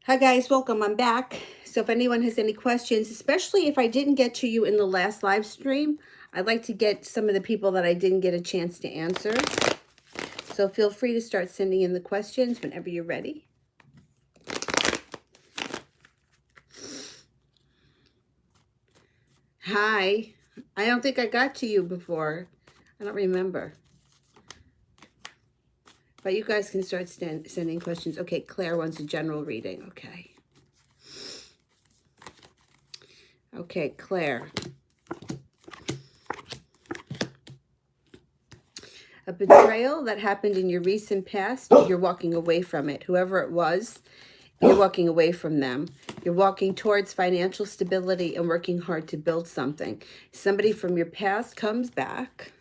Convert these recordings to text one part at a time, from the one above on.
Hi guys, welcome. I'm back. So if anyone has any questions, especially if I didn't get to you in the last live stream, I'd like to get some of the people that I didn't get a chance to answer. So feel free to start sending in the questions whenever you're ready. Hi. I don't think I got to you before. I don't remember. But you guys can start sending questions. Okay, Claire wants a general reading. Okay. Okay, Claire. A betrayal that happened in your recent past, you're walking away from it. Whoever it was, you're walking away from them. You're walking towards financial stability and working hard to build something. Somebody from your past comes back.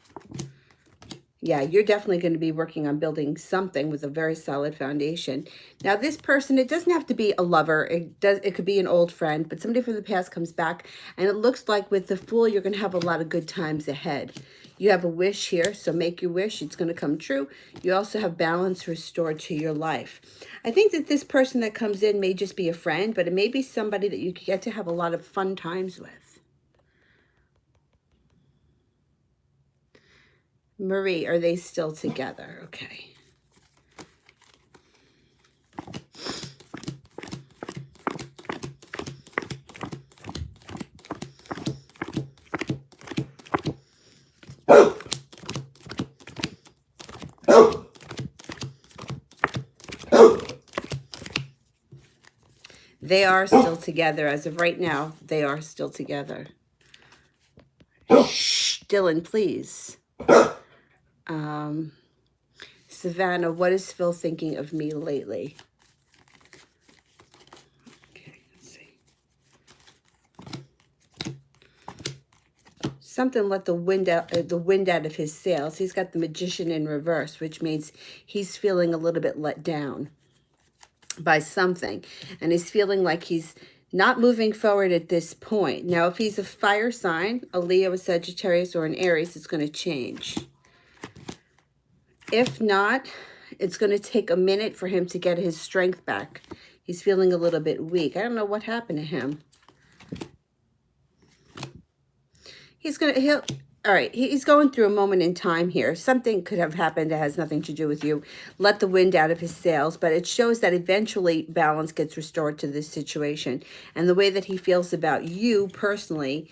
Yeah, you're definitely going to be working on building something with a very solid foundation. Now, this person, it doesn't have to be a lover. It could be an old friend, but somebody from the past comes back, and it looks like with the Fool, you're going to have a lot of good times ahead. You have a wish here, so make your wish. It's going to come true. You also have balance restored to your life. I think that this person that comes in may just be a friend, but it may be somebody that you get to have a lot of fun times with. Marie, are they still together? Okay. They are still together. As of right now, they are still together. Shh, Dylan, please. Savannah, what is Phil thinking of me lately? Okay, let's see. Something let the wind out of his sails. He's got the Magician in reverse, which means he's feeling a little bit let down by something, and he's feeling like he's not moving forward at this point. Now, if he's a fire sign, a Leo, a Sagittarius, or an Aries, it's going to change. If not, it's going to take a minute for him to get his strength back. He's feeling a little bit weak. I don't know what happened to him. All right, he's going through a moment in time here. Something could have happened that has nothing to do with you. Let the wind out of his sails, but it shows that eventually balance gets restored to this situation. And the way that he feels about you personally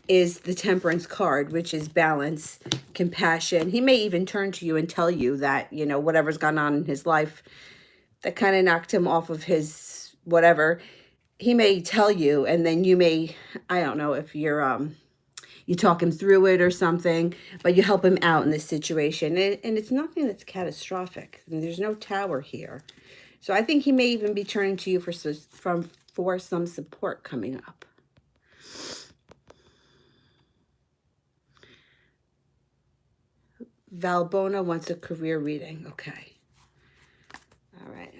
is the Temperance card, which is balance, compassion. He may even turn to you and tell you that, you know, whatever's gone on in his life that kind of knocked him off of his whatever. He may tell you, and then you may, I don't know if you're you talk him through it or something, but you help him out in this situation. And it's nothing that's catastrophic. I mean, there's no tower here. So I think he may even be turning to you for some support coming up. Valbona wants a career reading. Okay. All right.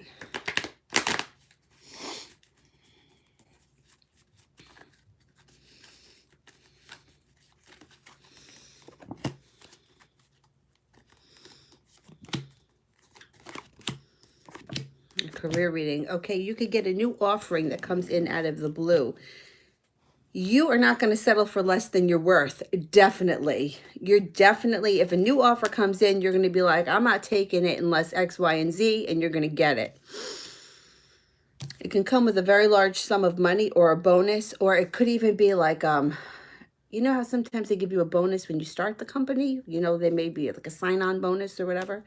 Career reading. Okay, you could get a new offering that comes in out of the blue. You are not going to settle for less than you're worth. Definitely. You're definitely, if a new offer comes in, you're going to be like, I'm not taking it unless X, Y, and Z, and you're going to get it. It can come with a very large sum of money or a bonus, or it could even be like, you know how sometimes they give you a bonus when you start the company? You know, there may be like a sign-on bonus or whatever.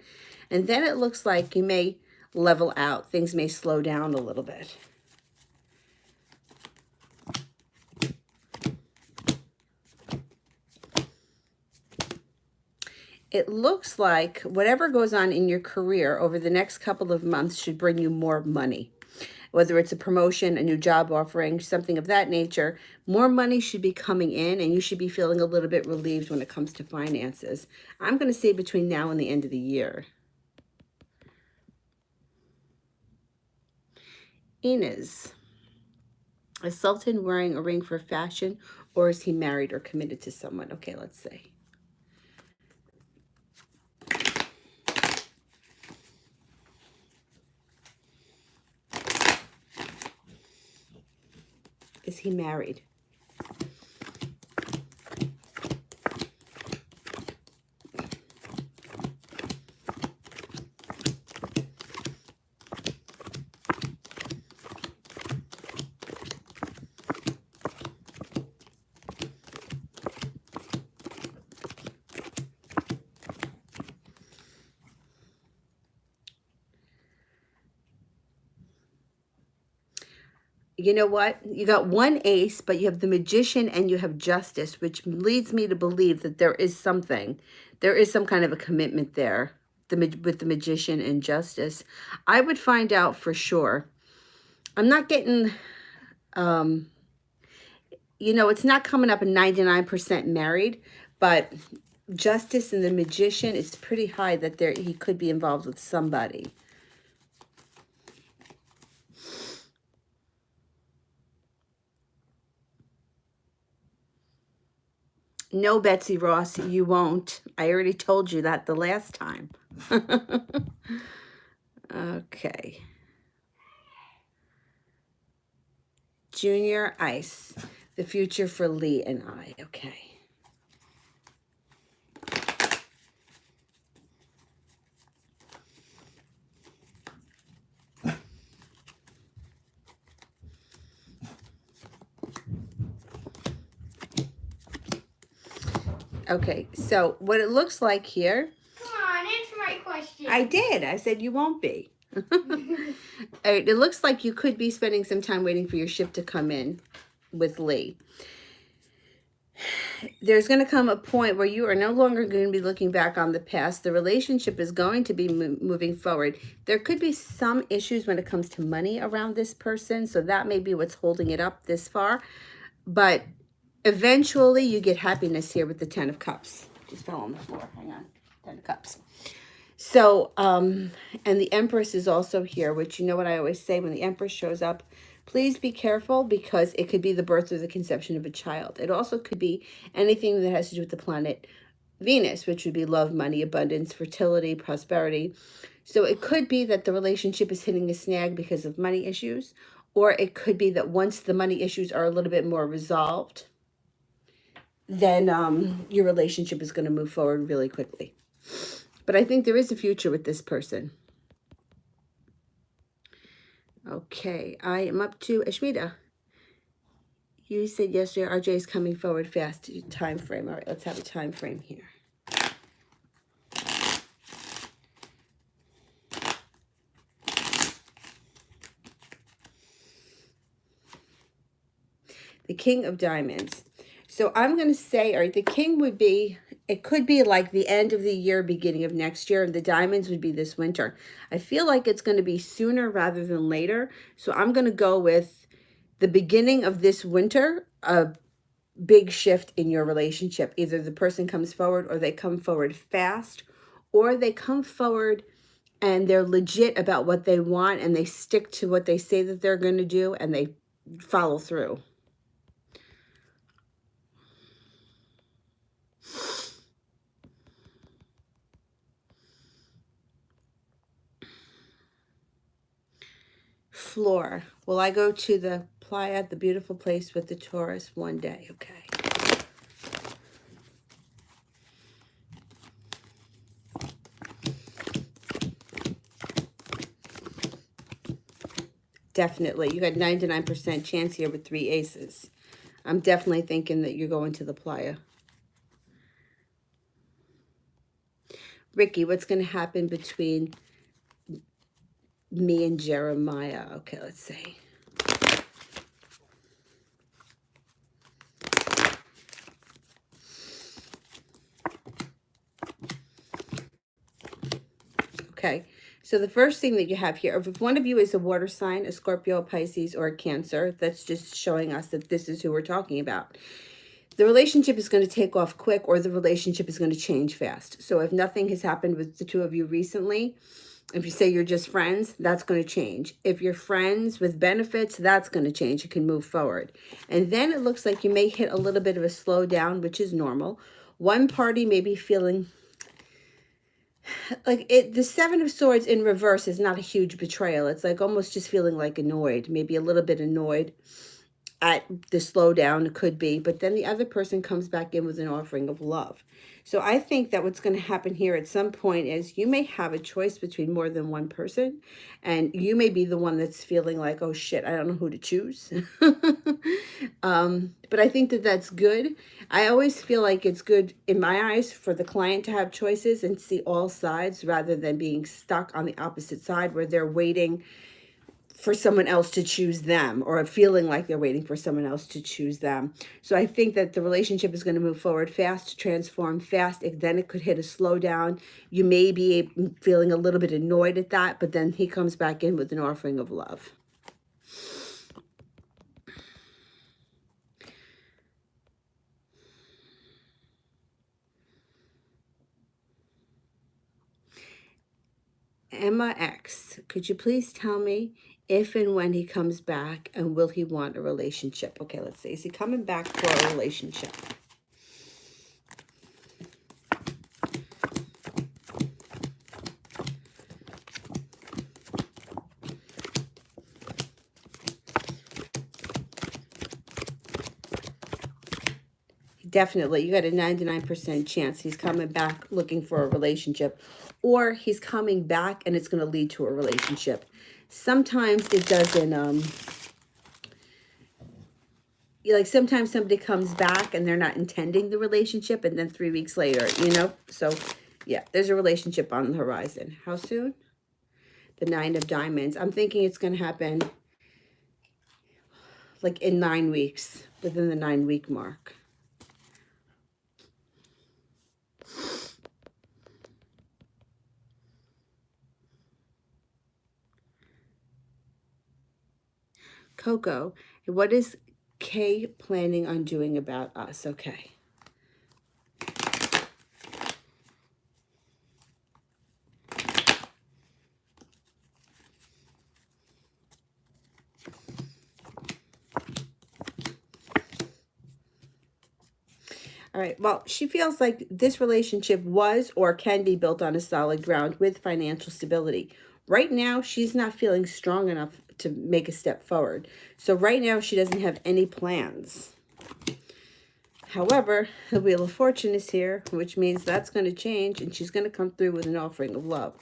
And then it looks like you may level out. Things may slow down a little bit. It looks like whatever goes on in your career over the next couple of months should bring you more money. Whether it's a promotion, a new job offering, something of that nature, more money should be coming in and you should be feeling a little bit relieved when it comes to finances. I'm going to say between now and the end of the year. Inez, is Sultan wearing a ring for fashion, or is he married or committed to someone? Okay, let's see. Is he married? You know what? You got one ace, but you have the Magician and you have Justice, which leads me to believe that there is something. There is some kind of a commitment there with the Magician and Justice. I would find out for sure. I'm not getting, it's not coming up at 99% married, but Justice and the Magician, it's pretty high that he could be involved with somebody. No, Betsy Ross, you won't. I already told you that the last time. Okay. Junior Ice. The future for Lee and I. Okay. Okay, so what it looks like here. Come on, answer my question. I did. I said you won't be. All right, it looks like you could be spending some time waiting for your ship to come in with Lee. There's going to come a point where you are no longer going to be looking back on the past. The relationship is going to be moving forward. There could be some issues when it comes to money around this person, so that may be what's holding it up this far. But eventually you get happiness here with the Ten of Cups. Just fell on the floor. Hang on. 10 of Cups. So, and the Empress is also here, which you know what I always say, when the Empress shows up, please be careful because it could be the birth or the conception of a child. It also could be anything that has to do with the planet Venus, which would be love, money, abundance, fertility, prosperity. So it could be that the relationship is hitting a snag because of money issues, or it could be that once the money issues are a little bit more resolved, then your relationship is going to move forward really quickly. But I think there is a future with this person. Okay, I am up to Ashmita. You said yesterday RJ is coming forward fast. Time frame. All right, let's have a time frame here. The King of Diamonds. So I'm going to say, all right, the King would be, it could be like the end of the year, beginning of next year, and the Diamonds would be this winter. I feel like it's going to be sooner rather than later. So I'm going to go with the beginning of this winter, a big shift in your relationship. Either the person comes forward or they come forward fast, or they come forward and they're legit about what they want and they stick to what they say that they're going to do and they follow through. Floor. Will I go to the playa, the beautiful place with the Taurus one day? Okay. Definitely. You got 99% chance here with 3 aces. I'm definitely thinking that you're going to the playa. Ricky, what's going to happen between me and Jeremiah? Okay, let's see. Okay, so the first thing that you have here, if one of you is a water sign, a Scorpio, a Pisces, or a Cancer, that's just showing us that this is who we're talking about. The relationship is going to take off quick, or the relationship is going to change fast. So if nothing has happened with the two of you recently, if you say you're just friends, that's going to change. If you're friends with benefits, that's going to change. You can move forward. And then it looks like you may hit a little bit of a slowdown, which is normal. One party may be feeling like the Seven of Swords in reverse is not a huge betrayal. It's like almost just feeling like annoyed, maybe a little bit annoyed. at the slowdown, it could be, but then the other person comes back in with an offering of love. So I think that what's going to happen here at some point is you may have a choice between more than one person, and you may be the one that's feeling like, oh shit, I don't know who to choose. But I think that that's good. I always feel like it's good in my eyes for the client to have choices and see all sides rather than being stuck on the opposite side where they're waiting for someone else to choose them, or feeling like they're waiting for someone else to choose them. So I think that the relationship is going to move forward fast, transform fast. Then it could hit a slowdown. You may be feeling a little bit annoyed at that, but then he comes back in with an offering of love. Emma X, could you please tell me if and when he comes back, and will he want a relationship? Okay, let's see. Is he coming back for a relationship? Definitely, you got a 99% chance he's coming back looking for a relationship, or he's coming back and it's going to lead to a relationship. Sometimes it doesn't, like sometimes somebody comes back and they're not intending the relationship, and then 3 weeks later, so yeah, there's a relationship on the horizon. How soon? The 9 of Diamonds. I'm thinking it's going to happen like in 9 weeks, within the 9-week mark. Coco, what is Kay planning on doing about us? Okay. All right. Well, she feels like this relationship was or can be built on a solid ground with financial stability. Right now, she's not feeling strong enough to make a step forward. So right now, she doesn't have any plans. However, the Wheel of Fortune is here, which means that's going to change, and she's going to come through with an offering of love.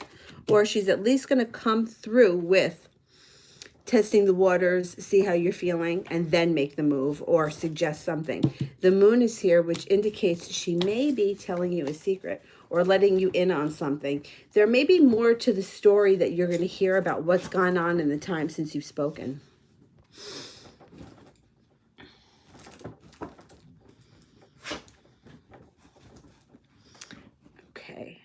Or she's at least going to come through with testing the waters, see how you're feeling, and then make the move or suggest something. The Moon is here, which indicates she may be telling you a secret or letting you in on something. There may be more to the story that you're going to hear about what's gone on in the time since you've spoken. Okay.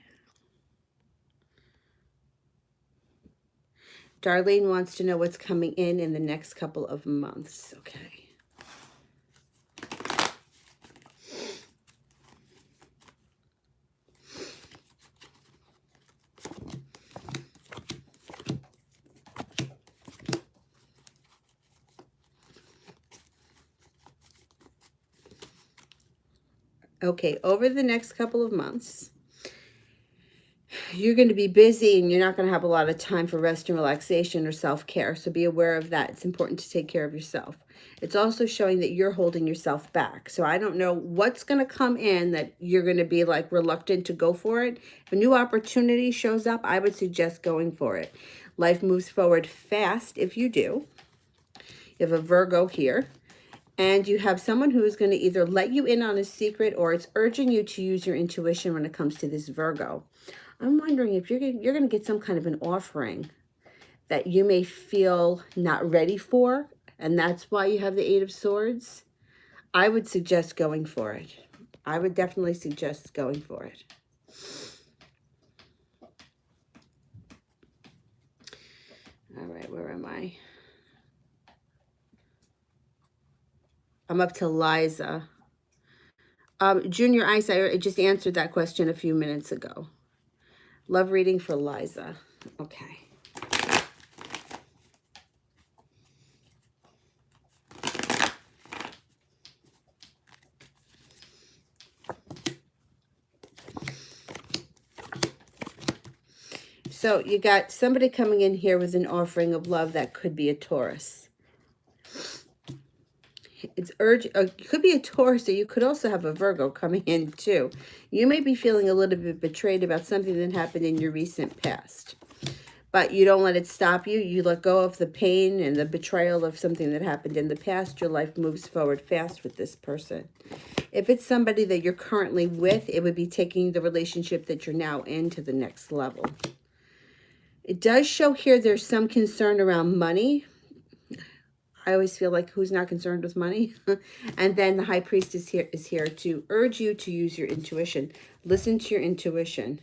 Darlene wants to know what's coming in the next couple of months. Okay. Okay, over the next couple of months, you're going to be busy and you're not going to have a lot of time for rest and relaxation or self-care. So be aware of that. It's important to take care of yourself. It's also showing that you're holding yourself back. So I don't know what's going to come in that you're going to be like reluctant to go for it. If a new opportunity shows up, I would suggest going for it. Life moves forward fast if you do. You have a Virgo here. And you have someone who is going to either let you in on a secret, or it's urging you to use your intuition when it comes to this Virgo. I'm wondering if you're going to get some kind of an offering that you may feel not ready for, and that's why you have the 8 of Swords. I would suggest going for it. I would definitely suggest going for it. All right, where am I? I'm up to Liza. Junior Ice, I just answered that question a few minutes ago. Love reading for Liza. Okay. So you got somebody coming in here with an offering of love that could be a Taurus. It's it could be a Taurus, so you could also have a Virgo coming in too. You may be feeling a little bit betrayed about something that happened in your recent past. But you don't let it stop you. You let go of the pain and the betrayal of something that happened in the past. Your life moves forward fast with this person. If it's somebody that you're currently with, it would be taking the relationship that you're now in to the next level. It does show here there's some concern around money. I always feel like who's not concerned with money? And then the High Priest is here to urge you to use your intuition. Listen to your intuition.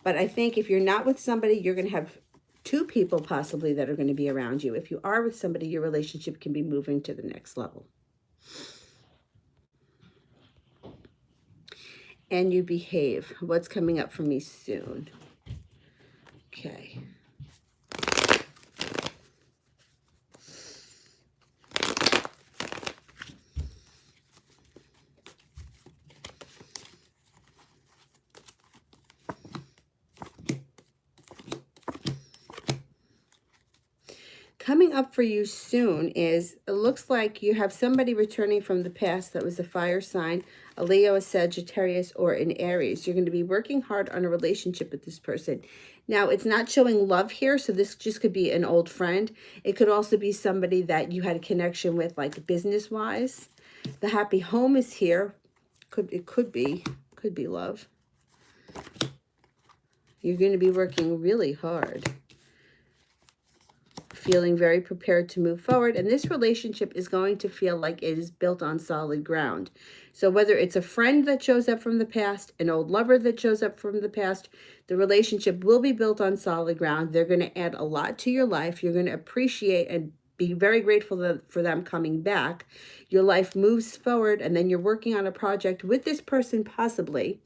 But I think if you're not with somebody, you're going to have two people possibly that are going to be around you. If you are with somebody, your relationship can be moving to the next level. And you behave. What's coming up for me soon? Okay. Coming up for you soon is, it looks like you have somebody returning from the past that was a fire sign, a Leo, a Sagittarius, or an Aries. You're going to be working hard on a relationship with this person. Now, it's not showing love here, so this just could be an old friend. It could also be somebody that you had a connection with, like business-wise. The happy home is here. It could be love. You're going to be working really hard, feeling very prepared to move forward. And this relationship is going to feel like it is built on solid ground. So whether it's a friend that shows up from the past, an old lover that shows up from the past, the relationship will be built on solid ground. They're going to add a lot to your life. You're going to appreciate and be very grateful for them coming back. Your life moves forward, and then you're working on a project with this person possibly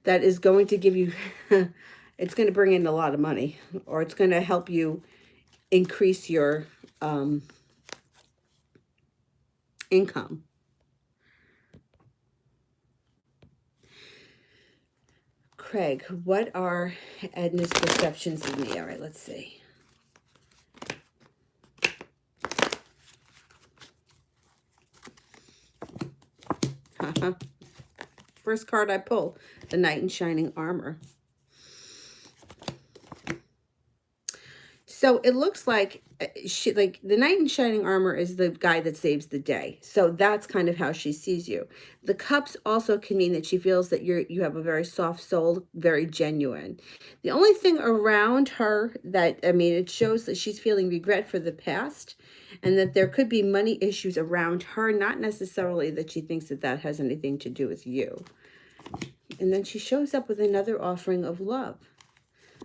that is going to give you, it's going to bring in a lot of money, or it's going to help you increase your income. Craig, what are Edna's perceptions of me? All right, let's see. First card I pull, the Knight in Shining Armor. So it looks like the Knight in Shining Armor is the guy that saves the day. So that's kind of how she sees you. The cups also can mean that she feels that you have a very soft soul, very genuine. The only thing around her that, it shows that she's feeling regret for the past, and that there could be money issues around her, not necessarily that she thinks that that has anything to do with you. And then she shows up with another offering of love.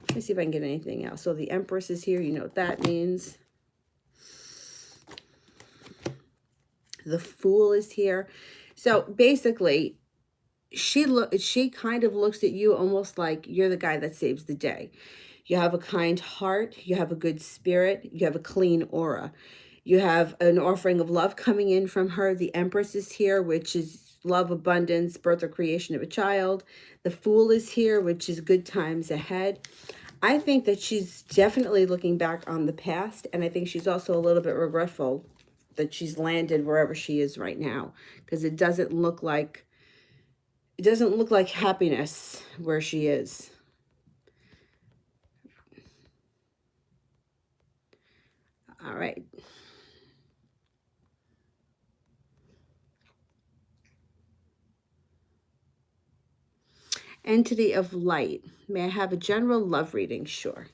Let me see if I can get anything else. So the Empress is here. You know what that means. The Fool is here. So basically, she kind of looks at you almost like you're the guy that saves the day. You have a kind heart. You have a good spirit. You have a clean aura. You have an offering of love coming in from her. The Empress is here, which is love, abundance, birth or creation of a child. The Fool is here, which is good times ahead. I think that she's definitely looking back on the past, and I think she's also a little bit regretful that she's landed wherever she is right now, because it doesn't look like happiness where she is. All right. Entity of light. May I have a general love reading? Sure.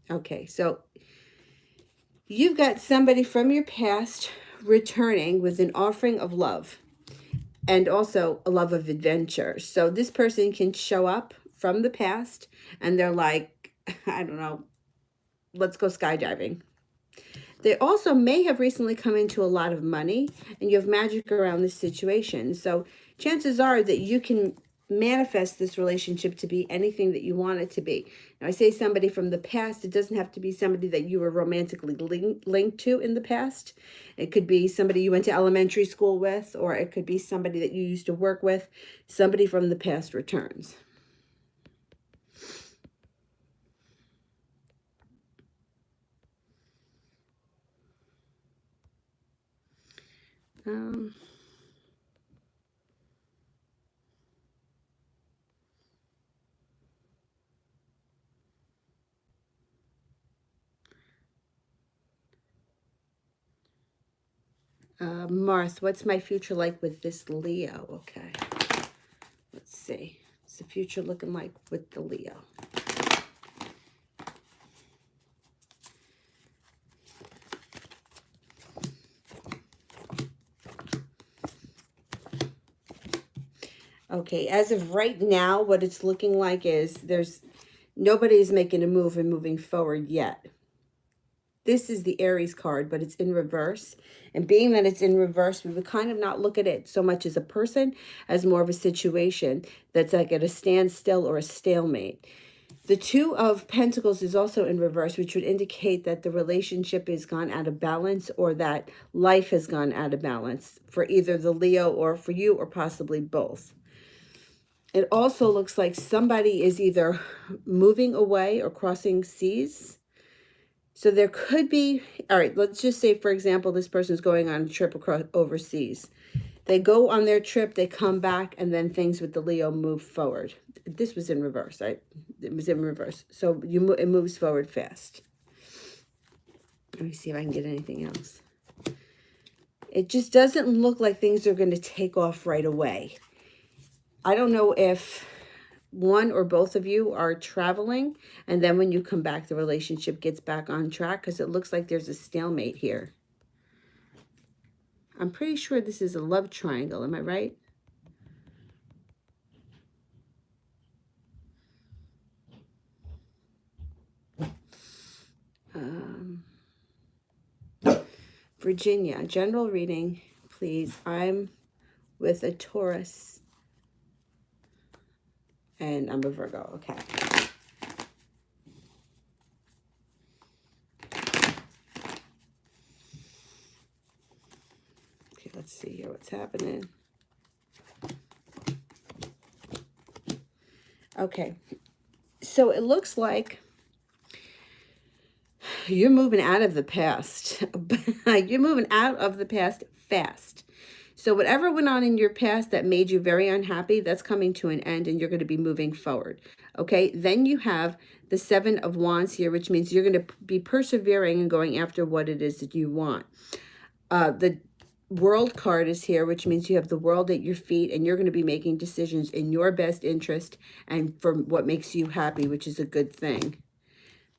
Okay, so you've got somebody from your past returning with an offering of love, and also a love of adventure. So this person can show up from the past and they're like, I don't know, let's go skydiving. They also may have recently come into a lot of money, and you have magic around this situation. So chances are that you can manifest this relationship to be anything that you want it to be. Now, I say somebody from the past. It doesn't have to be somebody that you were romantically linked to in the past. It could be somebody you went to elementary school with, or it could be somebody that you used to work with. Somebody from the past returns. Marth, what's my future like with this Leo? Okay, let's see. What's the future looking like with the Leo? Okay, as of right now, what it's looking like is nobody's making a move and moving forward yet. This is the Aries card, but it's in reverse. And being that it's in reverse, we would kind of not look at it so much as a person, as more of a situation that's like at a standstill or a stalemate. The Two of Pentacles is also in reverse, which would indicate that the relationship has gone out of balance, or that life has gone out of balance for either the Leo or for you, or possibly both. It also looks like somebody is either moving away or crossing seas. So there could be, all right, let's just say, for example, this person's going on a trip across overseas. They go on their trip, they come back, and then things with the Leo move forward. This was in reverse, right? It was in reverse. So it moves forward fast. Let me see if I can get anything else. It just doesn't look like things are going to take off right away. I don't know if one or both of you are traveling, and then when you come back, the relationship gets back on track, because it looks like there's a stalemate here. I'm pretty sure this is a love triangle. Am I right? Virginia, general reading, please. I'm with a Taurus, and I'm a Virgo. Okay. Okay, let's see here what's happening. Okay, so it looks like you're moving out of the past. You're moving out of the past fast. So whatever went on in your past that made you very unhappy, that's coming to an end, and you're going to be moving forward. Okay, then you have the Seven of Wands here, which means you're going to be persevering and going after what it is that you want. The World card is here, which means you have the world at your feet, and you're going to be making decisions in your best interest and for what makes you happy, which is a good thing.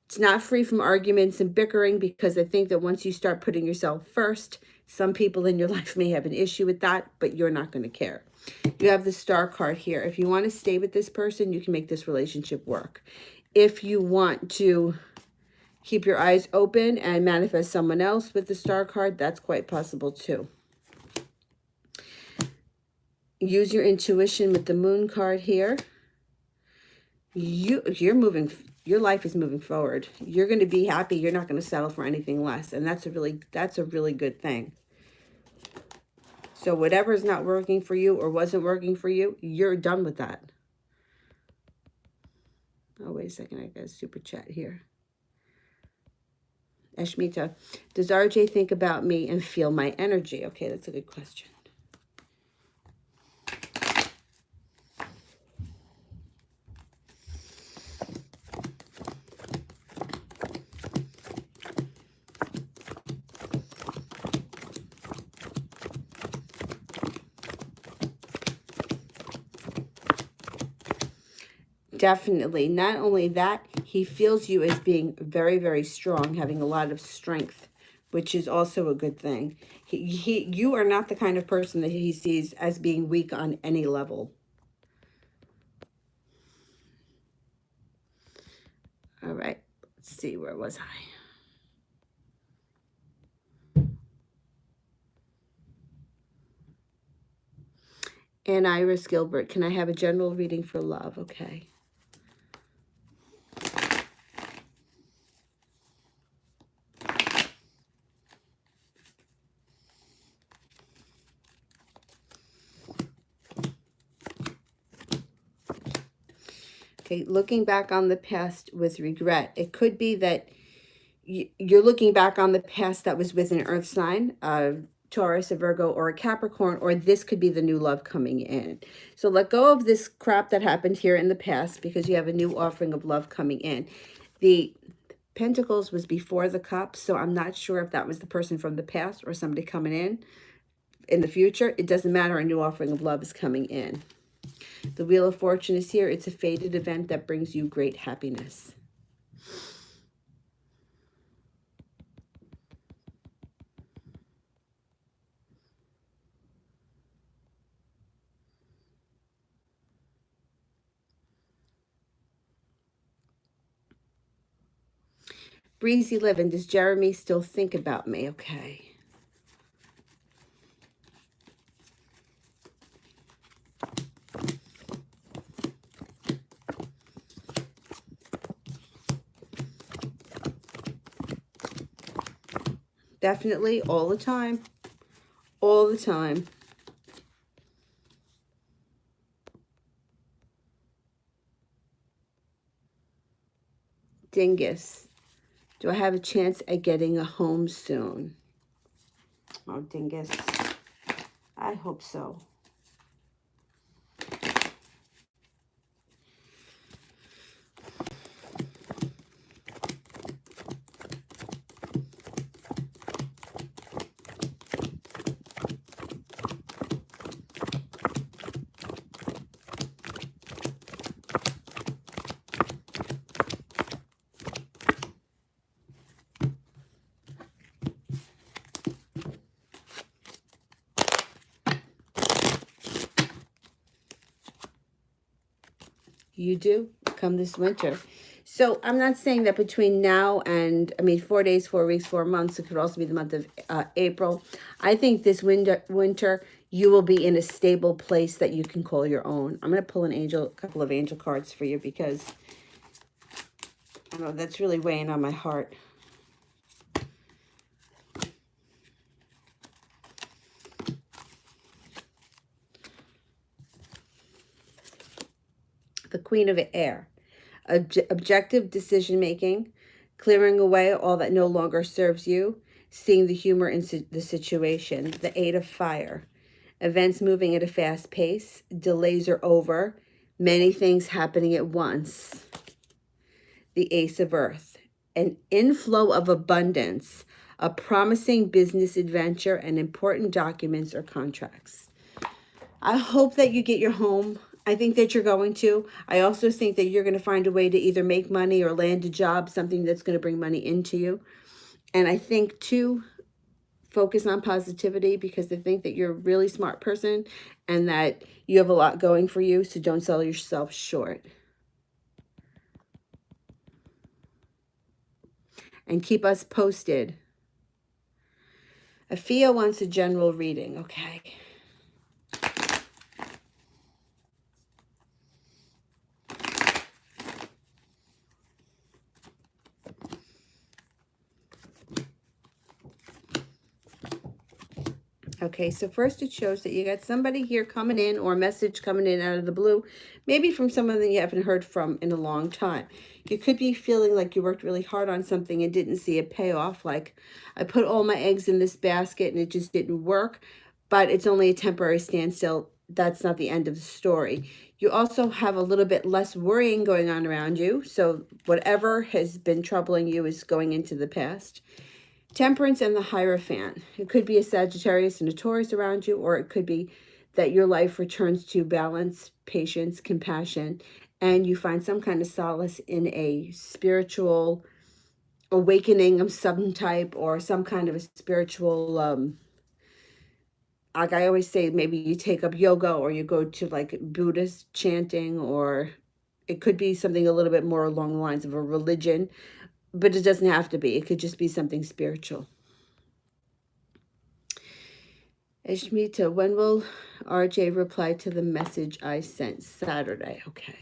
It's not free from arguments and bickering, because I think that once you start putting yourself first, some people in your life may have an issue with that, but you're not going to care. You have the Star card here. If you want to stay with this person, you can make this relationship work. If you want to keep your eyes open and manifest someone else with the Star card, that's quite possible too. Use your intuition with the Moon card here. You're moving. Your life is moving forward. You're going to be happy. You're not going to settle for anything less, and that's a really good thing. So whatever is not working for you or wasn't working for you, you're done with that. Oh, wait a second. I got a super chat here. Ashmita, does RJ think about me and feel my energy? Okay, that's a good question. Definitely. Not only that, he feels you as being very, very strong, having a lot of strength, which is also a good thing. You are not the kind of person that he sees as being weak on any level. All right. Let's see. Where was I? And Iris Gilbert, can I have a general reading for love? Okay. Okay, looking back on the past with regret. It could be that you're looking back on the past that was with an earth sign, Taurus, a Virgo, or a Capricorn, or this could be the new love coming in. So let go of this crap that happened here in the past because you have a new offering of love coming in. The Pentacles was before the Cups, so I'm not sure if that was the person from the past or somebody coming in the future. It doesn't matter. A new offering of love is coming in. The Wheel of Fortune is here. It's a fated event that brings you great happiness. Breezy Living, does Jeremy still think about me? Okay. Definitely, all the time. All the time. Dingus, do I have a chance at getting a home soon? Oh, Dingus, I hope so. You do come this winter. So I'm not saying that between now and, 4 days, 4 weeks, 4 months, it could also be the month of April. I think this winter, you will be in a stable place that you can call your own. I'm going to pull a couple of angel cards for you because I know that's really weighing on my heart. The Queen of Air. Objective decision-making, clearing away all that no longer serves you, seeing the humor in the situation. The Eight of Fire. Events moving at a fast pace. Delays are over. Many things happening at once. The Ace of Earth. An inflow of abundance. A promising business adventure and important documents or contracts. I hope that you get your home. I think that you're going to. I also think that you're going to find a way to either make money or land a job, something that's going to bring money into you. And I think, too, focus on positivity because I think that you're a really smart person and that you have a lot going for you, so don't sell yourself short. And keep us posted. Afia wants a general reading. Okay. Okay, so first it shows that you got somebody here coming in or a message coming in out of the blue, maybe from someone that you haven't heard from in a long time. You could be feeling like you worked really hard on something and didn't see a payoff, like I put all my eggs in this basket and it just didn't work, but it's only a temporary standstill. That's not the end of the story. You also have a little bit less worrying going on around you, so whatever has been troubling you is going into the past. Temperance and the Hierophant. It could be a Sagittarius and a Taurus around you, or it could be that your life returns to balance, patience, compassion, and you find some kind of solace in a spiritual awakening of some type or some kind of a spiritual, like I always say, maybe you take up yoga or you go to like Buddhist chanting, or it could be something a little bit more along the lines of a religion. But it doesn't have to be. It could just be something spiritual. Ishmita, when will RJ reply to the message I sent? Saturday. Okay.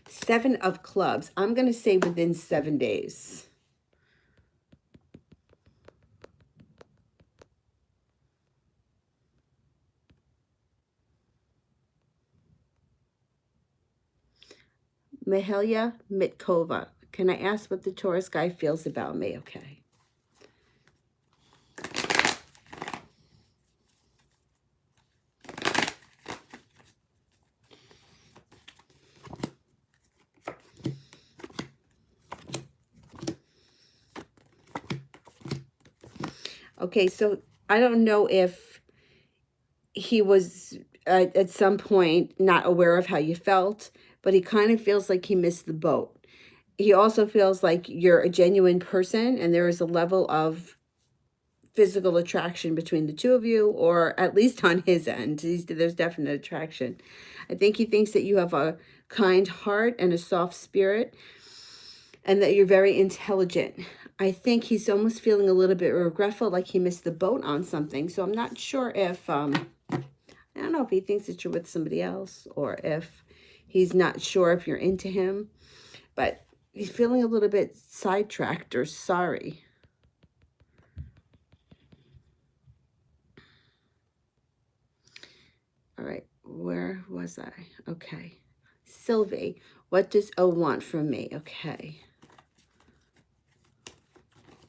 Seven of clubs. I'm going to say within 7 days. Mahalia Mitkova. Can I ask what the Taurus guy feels about me? Okay. Okay, so I don't know if he was at some point not aware of how you felt, but he kind of feels like he missed the boat. He also feels like you're a genuine person and there is a level of physical attraction between the two of you, or at least on his end. There's definite attraction. I think he thinks that you have a kind heart and a soft spirit and that you're very intelligent. I think he's almost feeling a little bit regretful, like he missed the boat on something. So I'm not sure if, I don't know if he thinks that you're with somebody else or if he's not sure if you're into him, but he's feeling a little bit sidetracked or sorry. All right, where was I? Okay. Sylvie, what does O want from me? Okay.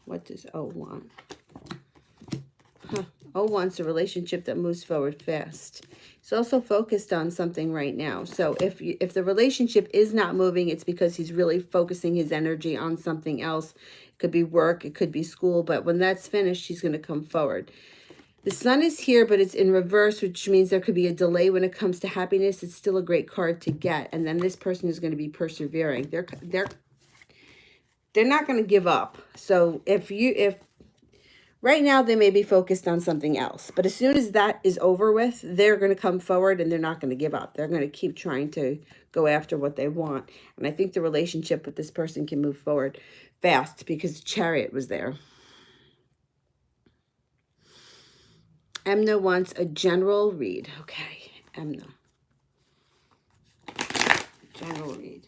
What does O want? O wants a relationship that moves forward fast. He's also focused on something right now. So if the relationship is not moving, it's because he's really focusing his energy on something else. It could be work, it could be school, but when that's finished, he's going to come forward. The sun is here, but it's in reverse, which means there could be a delay when it comes to happiness. It's still a great card to get. And then this person is going to be persevering. They're not going to give up. So if right now they may be focused on something else, but as soon as that is over with, they're going to come forward and they're not going to give up. They're going to keep trying to go after what they want. And I think the relationship with this person can move forward fast because Chariot was there. Emna wants a general read. Okay, Emna. General read.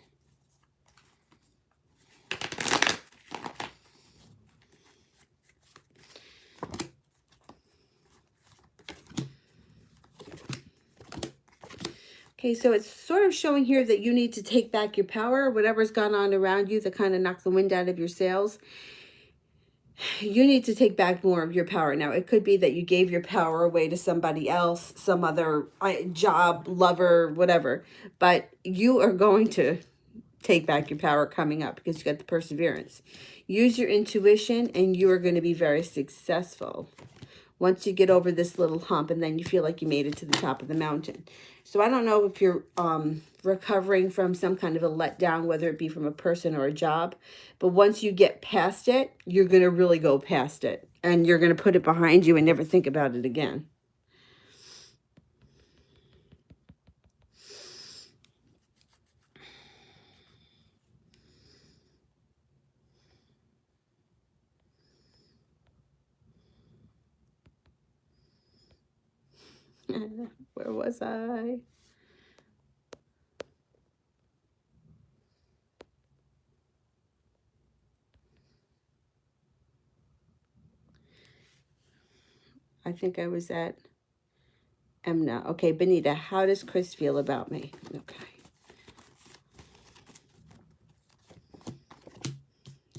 Okay, so it's sort of showing here that you need to take back your power. Whatever's gone on around you that kind of knocked the wind out of your sails, you need to take back more of your power. Now, it could be that you gave your power away to somebody else, some other job, lover, whatever. But you are going to take back your power coming up because you got the perseverance. Use your intuition and you are going to be very successful once you get over this little hump and then you feel like you made it to the top of the mountain. So I don't know if you're recovering from some kind of a letdown, whether it be from a person or a job, but once you get past it, you're going to really go past it and you're going to put it behind you and never think about it again. Where was I? I think I was at Emna. Okay, Benita, how does Chris feel about me? Okay.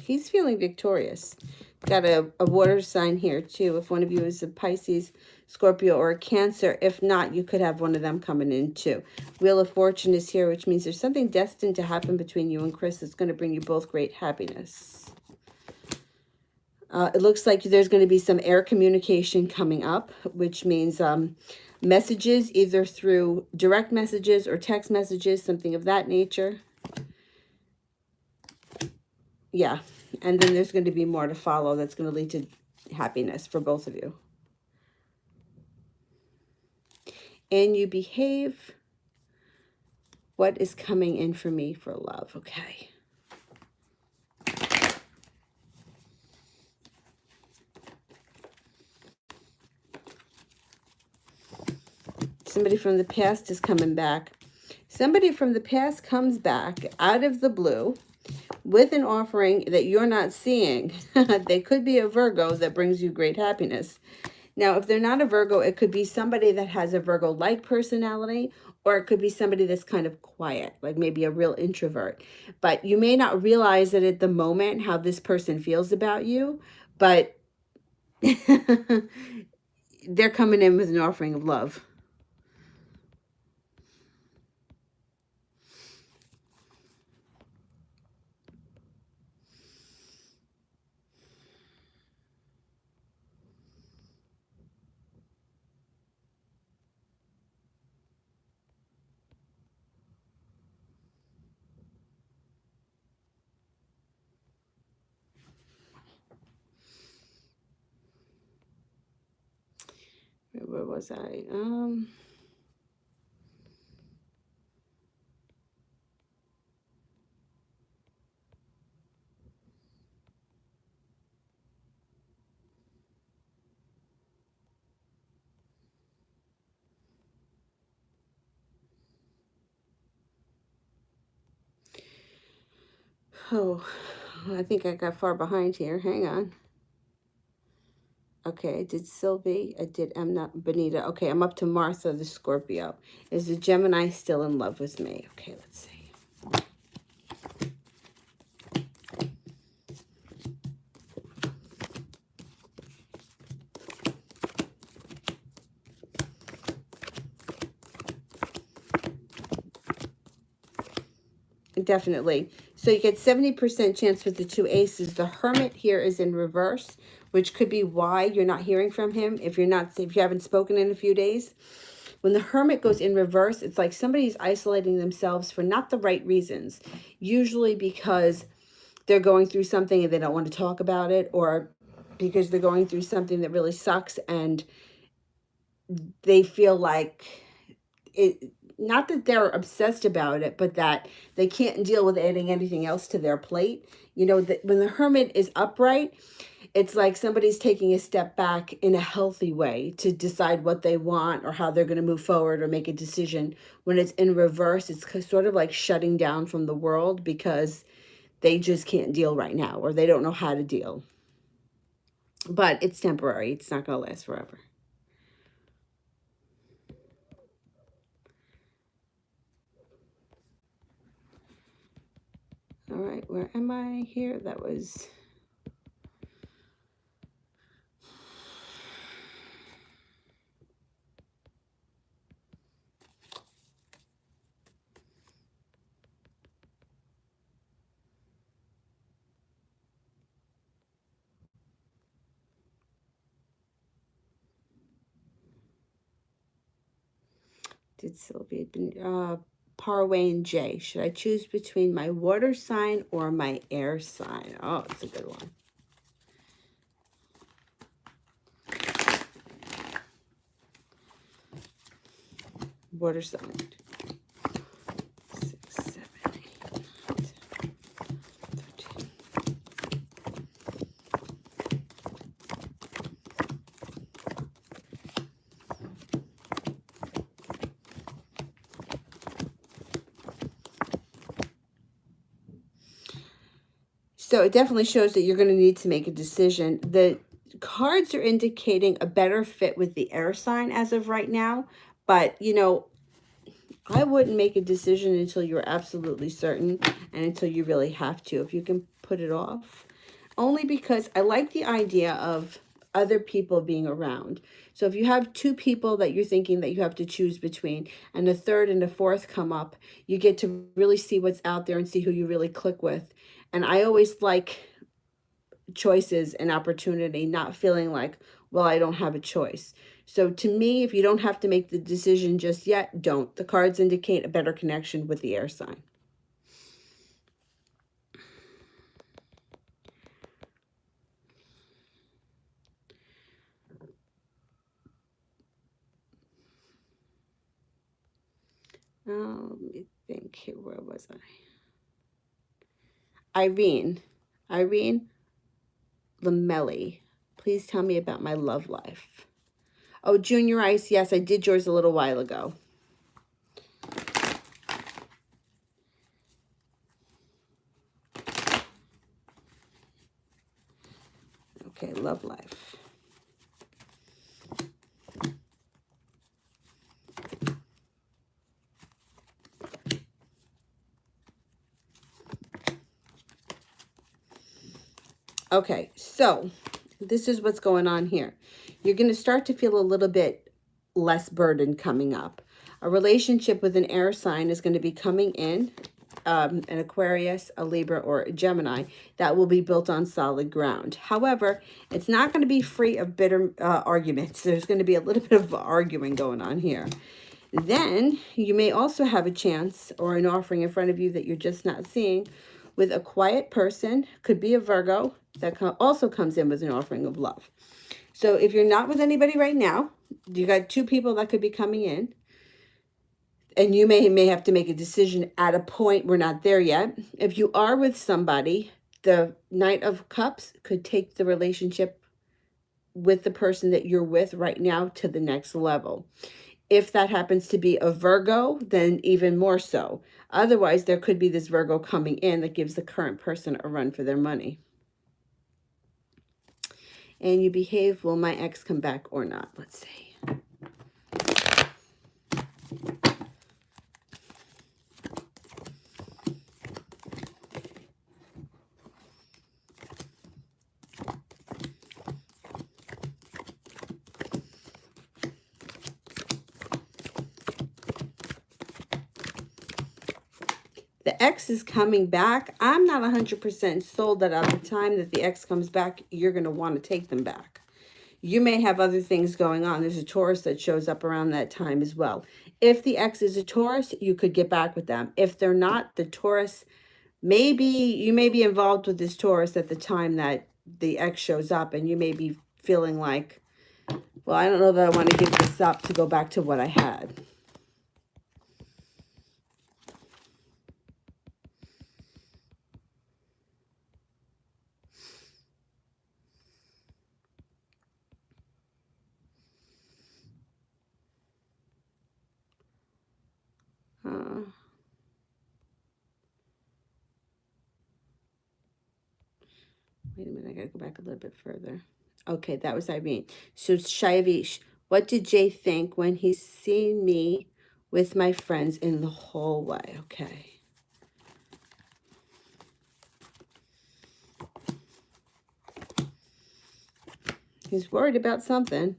He's feeling victorious. Got a water sign here too. If one of you is a Pisces, Scorpio, or a Cancer, if not, you could have one of them coming in too. Wheel of Fortune is here, which means there's something destined to happen between you and Chris that's going to bring you both great happiness. It looks like there's going to be some air communication coming up, which means messages either through direct messages or text messages, something of that nature. Yeah. And then there's going to be more to follow that's going to lead to happiness for both of you. and you behave. What is coming in for me for love? Okay. Somebody from the past is coming back. Somebody from the past comes back out of the blue with an offering that you're not seeing. They could be a Virgo that brings you great happiness. Now, if they're not a Virgo, it could be somebody that has a Virgo-like personality, or it could be somebody that's kind of quiet, like maybe a real introvert. But you may not realize it at the moment how this person feels about you, but they're coming in with an offering of love. Where was I? Oh, I think I got far behind here. Hang on. Okay, I did Sylvie. I did Benita. Okay, I'm up to Martha the Scorpio. Is the Gemini still in love with me? Okay, let's see. Definitely. So you get 70% chance with the two aces. The Hermit here is in reverse, which could be why you're not hearing from him if you haven't spoken in a few days. When the Hermit goes in reverse, it's like somebody's isolating themselves for not the right reasons. Usually because they're going through something and they don't want to talk about it, or because they're going through something that really sucks and they feel like it, not that they're obsessed about it, but that they can't deal with adding anything else to their plate. You know, that when the Hermit is upright, it's like somebody's taking a step back in a healthy way to decide what they want or how they're going to move forward or make a decision. When it's in reverse, it's sort of like shutting down from the world because they just can't deal right now, or they don't know how to deal. But it's temporary. It's not going to last forever. All right, where am I here? That was... Did Sylvia... Parway and J. Should I choose between my water sign or my air sign? Oh, it's a good one. Water sign. 6, 7, 8, 10, 13. So it definitely shows that you're going to need to make a decision. The cards are indicating a better fit with the air sign as of right now. But, you know, I wouldn't make a decision until you're absolutely certain and until you really have to. If you can put it off. Only because I like the idea of other people being around. So if you have two people that you're thinking that you have to choose between, and a third and a fourth come up, you get to really see what's out there and see who you really click with. And I always like choices and opportunity, not feeling like, well, I don't have a choice. So to me, if you don't have to make the decision just yet, don't. The cards indicate a better connection with the air sign. Let me think here. Where was I? Irene Lamelli. Please tell me about my love life. Oh, Junior Ice. Yes, I did yours a little while ago. Okay, love life. Okay, so this is what's going on here. You're going to start to feel a little bit less burden coming up. A relationship with an air sign is going to be coming in, an Aquarius, a Libra, or a Gemini, that will be built on solid ground. However, it's not going to be free of bitter arguments. There's going to be a little bit of arguing going on here. Then you may also have a chance or an offering in front of you that you're just not seeing with a quiet person, could be a Virgo, that also comes in with an offering of love. So if you're not with anybody right now, you got two people that could be coming in, and you may have to make a decision at a point. We're not there yet. If you are with somebody, the Knight of Cups could take the relationship with the person that you're with right now to the next level. If that happens to be a Virgo, then even more so. Otherwise, there could be this Virgo coming in that gives the current person a run for their money. And you behave, will my ex come back or not? Let's see. The ex is coming back. I'm not 100% sold that at the time that the ex comes back, you're going to want to take them back. You may have other things going on. There's a Taurus that shows up around that time as well. If the ex is a Taurus, you could get back with them. If they're not, the Taurus, maybe you may be involved with this Taurus at the time that the ex shows up, and you may be feeling like, well, I don't know that I want to give this up to go back to what I had. Wait a minute, I gotta go back a little bit further. Okay, that was Irene. So Shaivish, what did Jay think when he seen me with my friends in the hallway? Okay. He's worried about something.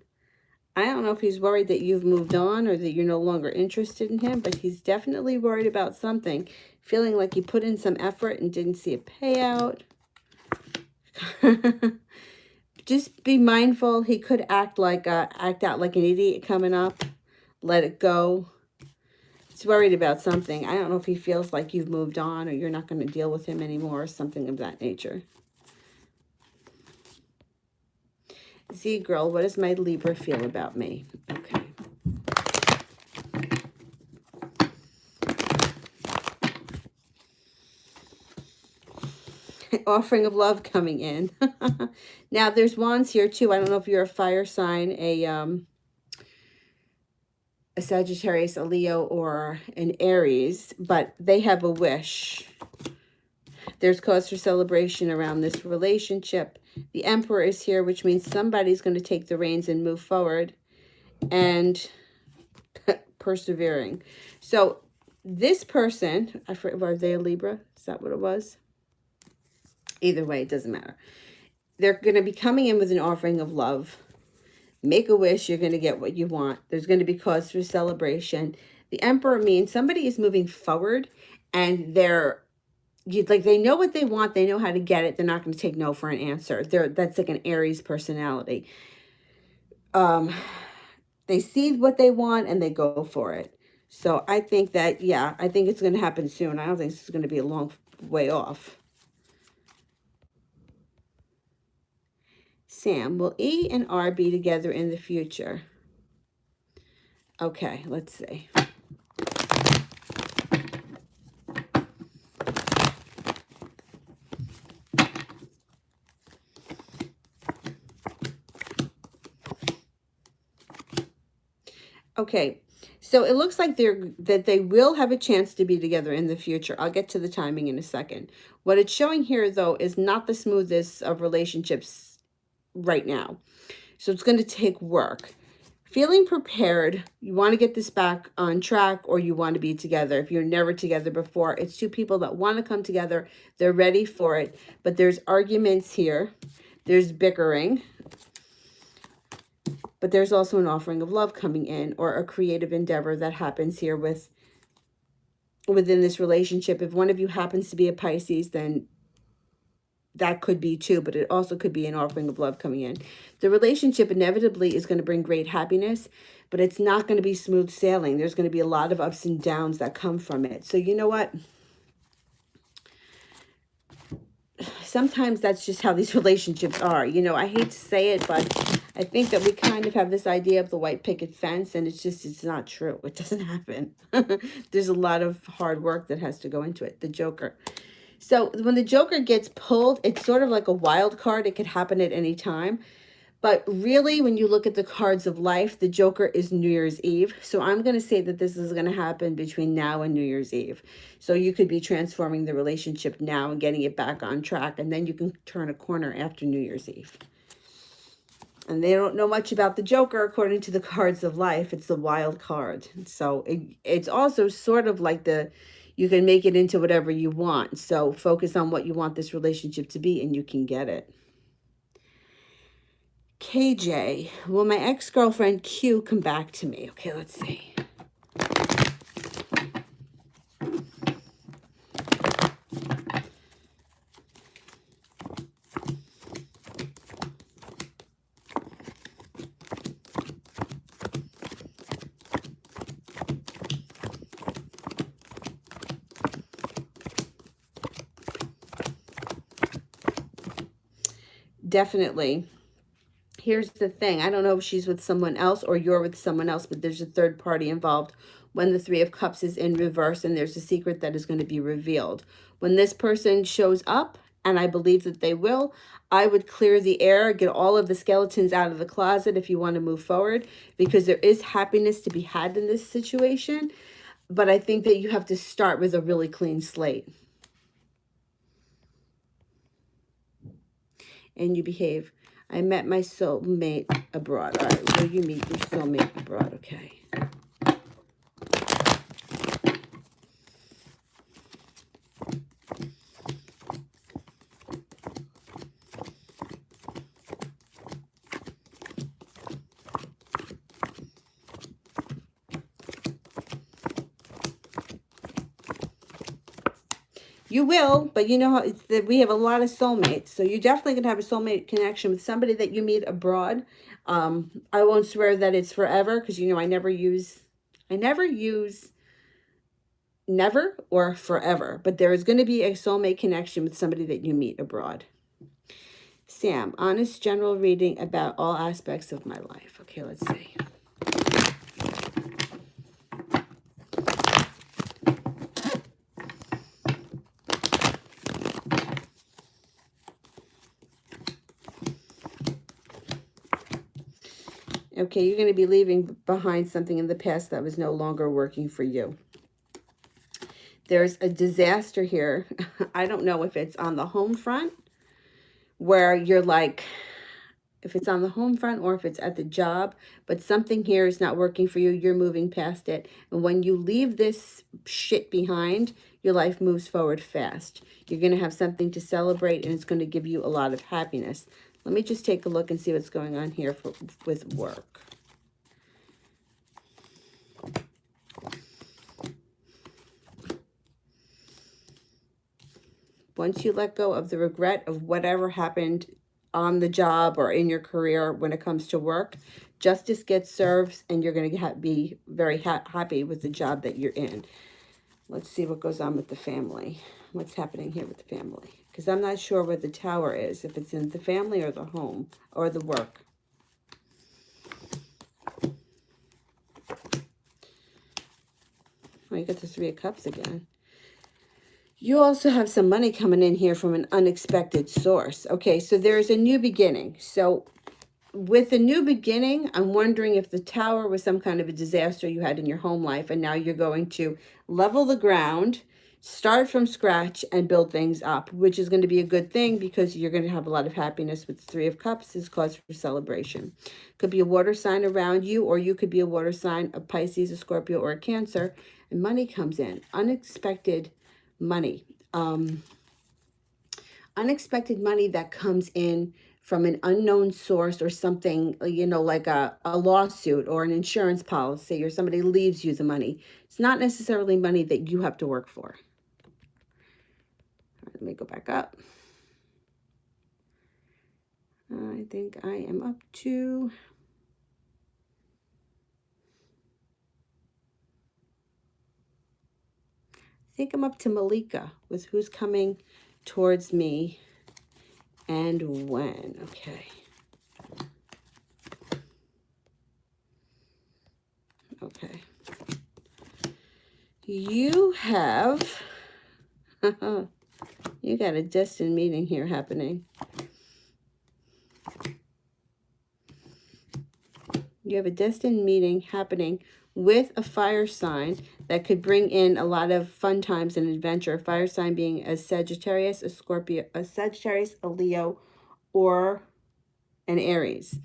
I don't know if he's worried that you've moved on or that you're no longer interested in him, but he's definitely worried about something. Feeling like he put in some effort and didn't see a payout. Just be mindful. He could act out like an idiot coming up. Let it go. He's worried about something. I don't know if he feels like you've moved on or you're not going to deal with him anymore or something of that nature. Z girl, what does my Libra feel about me? Okay. Offering of love coming in. Now there's wands here too. I don't know if you're a fire sign, a Sagittarius, a Leo, or an Aries, but they have a wish. There's cause for celebration around this relationship. The Emperor is here, which means somebody's going to take the reins and move forward and persevering. So this person, I forget, were they a Libra? Is that what it was? Either way, it doesn't matter. They're going to be coming in with an offering of love. Make a wish, you're going to get what you want. There's going to be cause for celebration. The Emperor means somebody is moving forward and they know what they want. They know how to get it. They're not going to take no for an answer. That's like an Aries personality. They see what they want and they go for it. So I think that, yeah, I think it's going to happen soon. I don't think this is going to be a long way off. Sam, will E and R be together in the future? Okay, let's see. Okay, so it looks like they will have a chance to be together in the future. I'll get to the timing in a second. What it's showing here, though, is not the smoothest of relationships right now. So it's going to take work. Feeling prepared, you want to get this back on track, or you want to be together. If you're never together before, it's two people that want to come together. They're ready for it, but there's arguments here. There's bickering, but there's also an offering of love coming in, or a creative endeavor that happens here within this relationship. If one of you happens to be a Pisces, then that could be too, but it also could be an offering of love coming in. The relationship inevitably is going to bring great happiness, but it's not going to be smooth sailing. There's going to be a lot of ups and downs that come from it. So you know what? Sometimes that's just how these relationships are. You know, I hate to say it, but I think that we kind of have this idea of the white picket fence, and it's not true. It doesn't happen. There's a lot of hard work that has to go into it. The Joker. So when the Joker gets pulled, it's sort of like a wild card. It could happen at any time. But really, when you look at the cards of life, the Joker is New Year's Eve. So I'm going to say that this is going to happen between now and New Year's Eve. So you could be transforming the relationship now and getting it back on track. And then you can turn a corner after New Year's Eve. And they don't know much about the Joker according to the cards of life. It's the wild card. So it's also sort of like you can make it into whatever you want. So focus on what you want this relationship to be, and you can get it. KJ, will my ex-girlfriend Q come back to me? Okay, let's see. Definitely. Here's the thing. I don't know if she's with someone else or you're with someone else, but there's a third party involved when the Three of Cups is in reverse, and there's a secret that is going to be revealed. When this person shows up, and I believe that they will, I would clear the air, get all of the skeletons out of the closet if you want to move forward, because there is happiness to be had in this situation. But I think that you have to start with a really clean slate. And you behave. I met my soulmate abroad. All right, will you meet your soulmate abroad? Okay. You will, but you know how that we have a lot of soulmates. So you're definitely going to have a soulmate connection with somebody that you meet abroad. I won't swear that it's forever, because, you know, I never use never or forever. But there is going to be a soulmate connection with somebody that you meet abroad. Sam, honest general reading about all aspects of my life. Okay, let's see. Okay, you're going to be leaving behind something in the past that was no longer working for you. There's a disaster here. I don't know if it's on the home front, where you're like, if it's on the home front or if it's at the job, but something here is not working for you. You're moving past it. And when you leave this shit behind, your life moves forward fast. You're going to have something to celebrate, and it's going to give you a lot of happiness. Let me just take a look and see what's going on here with work. Once you let go of the regret of whatever happened on the job or in your career when it comes to work, justice gets served, and you're going to be very happy with the job that you're in. Let's see what goes on with the family. What's happening here with the family? Because I'm not sure where the Tower is, if it's in the family or the home or the work. Oh, you got the Three of Cups again. You also have some money coming in here from an unexpected source. Okay, so there's a new beginning. So with a new beginning, I'm wondering if the tower was some kind of a disaster you had in your home life, and now you're going to level the ground, start from scratch, and build things up, which is going to be a good thing because you're going to have a lot of happiness with the Three of Cups. Is cause for celebration. Could be a water sign around you, or you could be a water sign, a Pisces, a Scorpio, or a Cancer, and money comes in. Unexpected money. Unexpected money that comes in from an unknown source or something, like a lawsuit or an insurance policy, or somebody leaves you the money. It's not necessarily money that you have to work for. All right, let me go back up. I think I am up to... I think I'm up to Malika with who's coming towards me and when. Okay. Okay. You have... you got a destined meeting here happening. You have a destined meeting happening with a fire sign that could bring in a lot of fun times and adventure. A fire sign being a Sagittarius, a Scorpio, a Sagittarius, a Leo, or an Aries.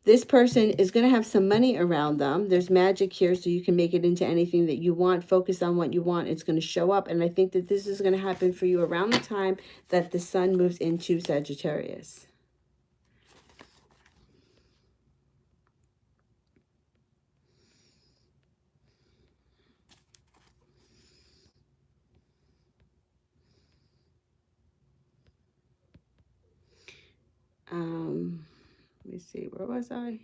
This person is going to have some money around them. There's magic here, so you can make it into anything that you want. Focus on what you want. It's going to show up. And I think that this is going to happen for you around the time that the sun moves into Sagittarius. Let me see, where was I?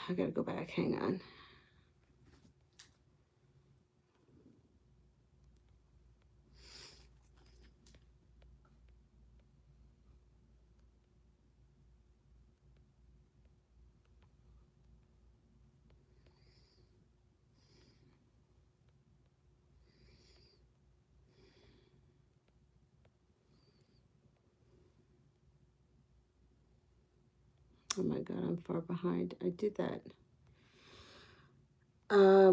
I gotta go back, hang on. Oh my God, I'm far behind. I did that. Oh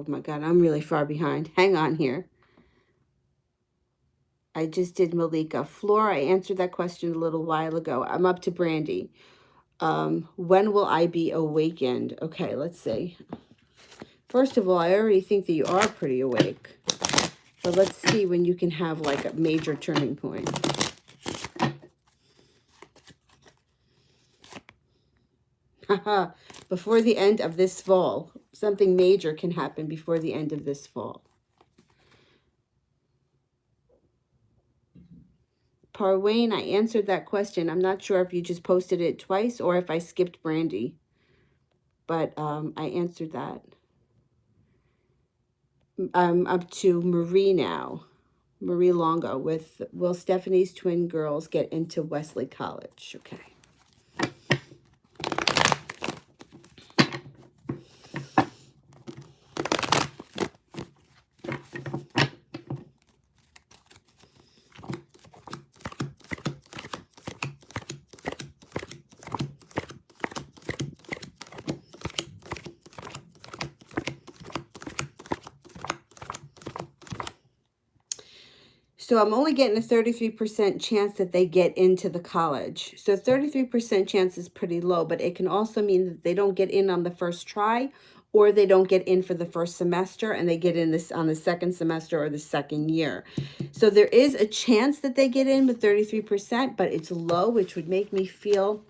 my God, I'm really far behind. Hang on here. I just did Malika. Flora, I answered that question a little while ago. I'm up to Brandy. When will I be awakened? Okay, let's see. First of all, I already think that you are pretty awake. But let's see when you can have like a major turning point. Before the end of this fall. Something major can happen before the end of this fall. Parwayne, I answered that question. I'm not sure if you just posted it twice or if I skipped Brandy. But I answered that. I'm up to Marie now. Marie Longo with will Stephanie's twin girls get into Wesley College? Okay. So I'm only getting a 33% chance that they get into the college. So 33% chance is pretty low, but it can also mean that they don't get in on the first try, or they don't get in for the first semester and they get in this on the second semester or the second year. So there is a chance that they get in with 33%, but it's low, which would make me feel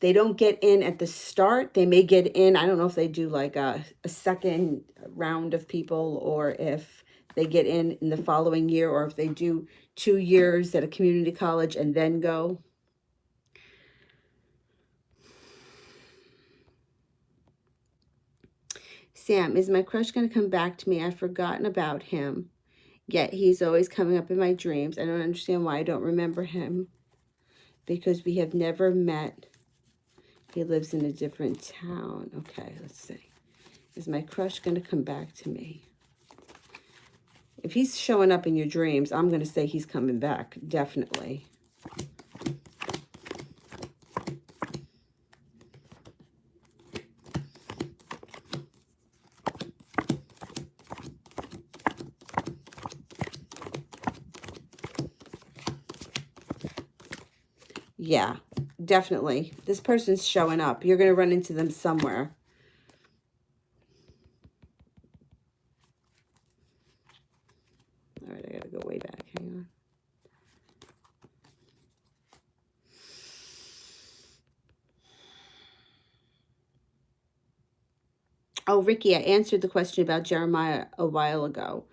they don't get in at the start. They may get in. I don't know if they do like a second round of people, or if they get in the following year, or if they do 2 years at a community college and then go. Sam, is my crush going to come back to me? I've forgotten about him. Yet he's always coming up in my dreams. I don't understand why I don't remember him. Because we have never met. He lives in a different town. Okay, let's see. Is my crush going to come back to me? If he's showing up in your dreams, I'm going to say he's coming back. Definitely. Yeah, definitely. This person's showing up. You're going to run into them somewhere. All right, I got to go way back. Hang on. Oh, Ricky, I answered the question about Jeremiah a while ago.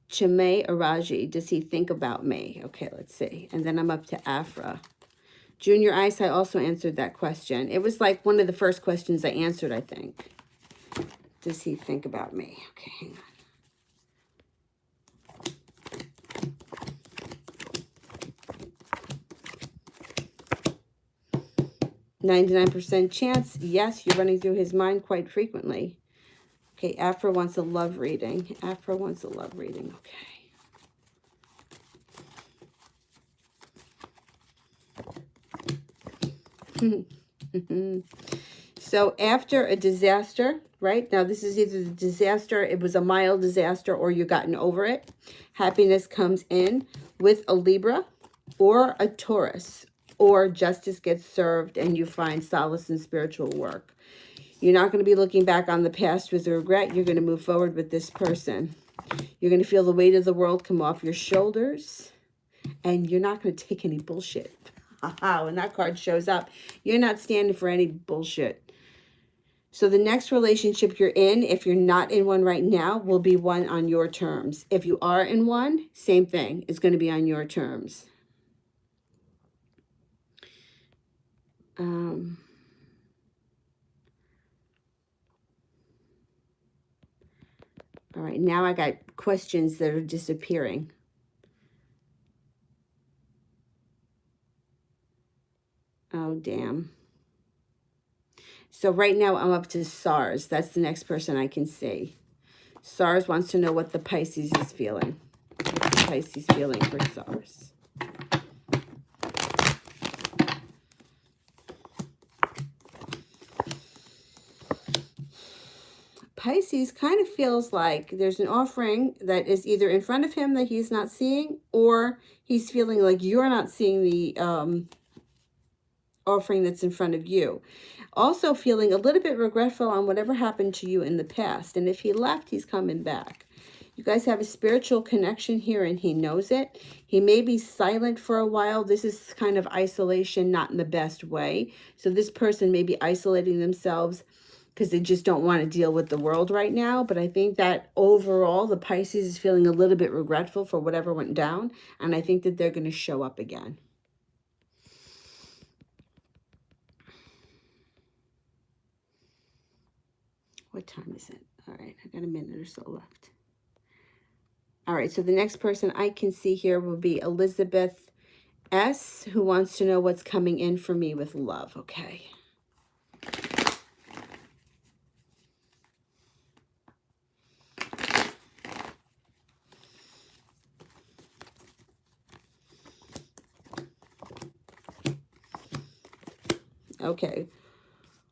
Chime Araji, does he think about me? Okay, let's see. And then I'm up to Afra. Junior Ice, I also answered that question. It was like one of the first questions I answered, I think. Does he think about me? Okay, hang on. 99% chance, yes, you're running through his mind quite frequently. Okay, Afra wants a love reading. Afra wants a love reading, okay. So after a disaster, right? Now this is either the disaster, it was a mild disaster, or you've gotten over it. Happiness comes in with a Libra or a Taurus, or justice gets served and you find solace in spiritual work. You're not going to be looking back on the past with regret. You're going to move forward with this person. You're going to feel the weight of the world come off your shoulders, and you're not going to take any bullshit. When that card shows up, you're not standing for any bullshit. So the next relationship you're in, if you're not in one right now, will be one on your terms. If you are in one, same thing. It's going to be on your terms. All right, now I got questions that are disappearing. Oh, damn. So right now I'm up to SARS. That's the next person I can see. SARS wants to know what the Pisces is feeling. What's the Pisces feeling for SARS? Pisces kind of feels like there's an offering that is either in front of him that he's not seeing, or he's feeling like you're not seeing the offering that's in front of you. Also feeling a little bit regretful on whatever happened to you in the past. And if he left, he's coming back. You guys have a spiritual connection here and he knows it. He may be silent for a while. This is kind of isolation, not in the best way. So this person may be isolating themselves because they just don't want to deal with the world right now. But I think that overall, the Pisces is feeling a little bit regretful for whatever went down. And I think that they're going to show up again. What time is it? All right, I got a minute or so left. All right, so the next person I can see here will be Elizabeth S., who wants to know what's coming in for me with love. Okay. Okay.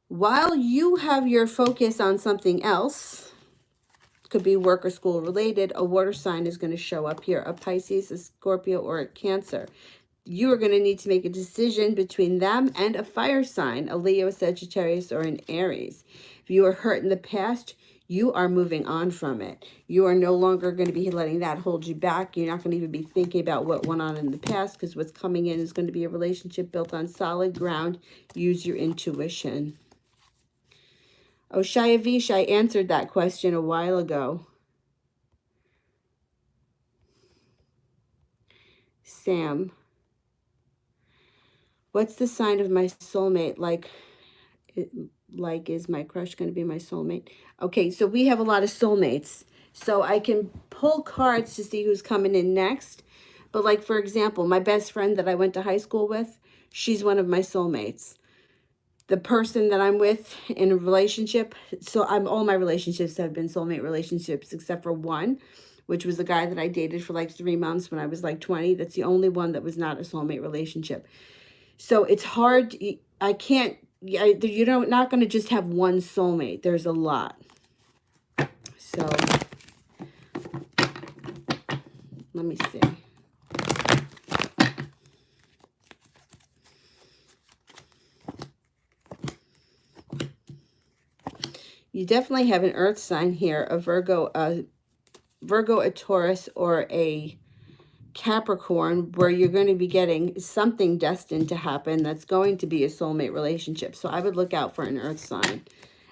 While you have your focus on something else, could be work or school related, a water sign is going to show up here. A Pisces, a Scorpio, or a Cancer. you are going to need to make a decision between them and a fire sign, a Leo, a Sagittarius, or an Aries. If you were hurt in the past, you are moving on from it. You are no longer going to be letting that hold you back. You're not going to even be thinking about what went on in the past, because what's coming in is going to be a relationship built on solid ground. Use your intuition. Oh, Shayavish, I answered that question a while ago. Sam, what's the sign of my soulmate? Like, is my crush going to be my soulmate? Okay, so we have a lot of soulmates. So I can pull cards to see who's coming in next. But like, for example, my best friend that I went to high school with, she's one of my soulmates. The person that I'm with in a relationship, so all my relationships have been soulmate relationships except for one, which was a guy that I dated for like 3 months when I was like 20. That's the only one that was not a soulmate relationship. So it's hard. I can't, you're not going to just have one soulmate. There's a lot. So let me see. You definitely have an earth sign here, a Virgo, a Taurus, or a Capricorn, where you're going to be getting something destined to happen that's going to be a soulmate relationship. So I would look out for an earth sign.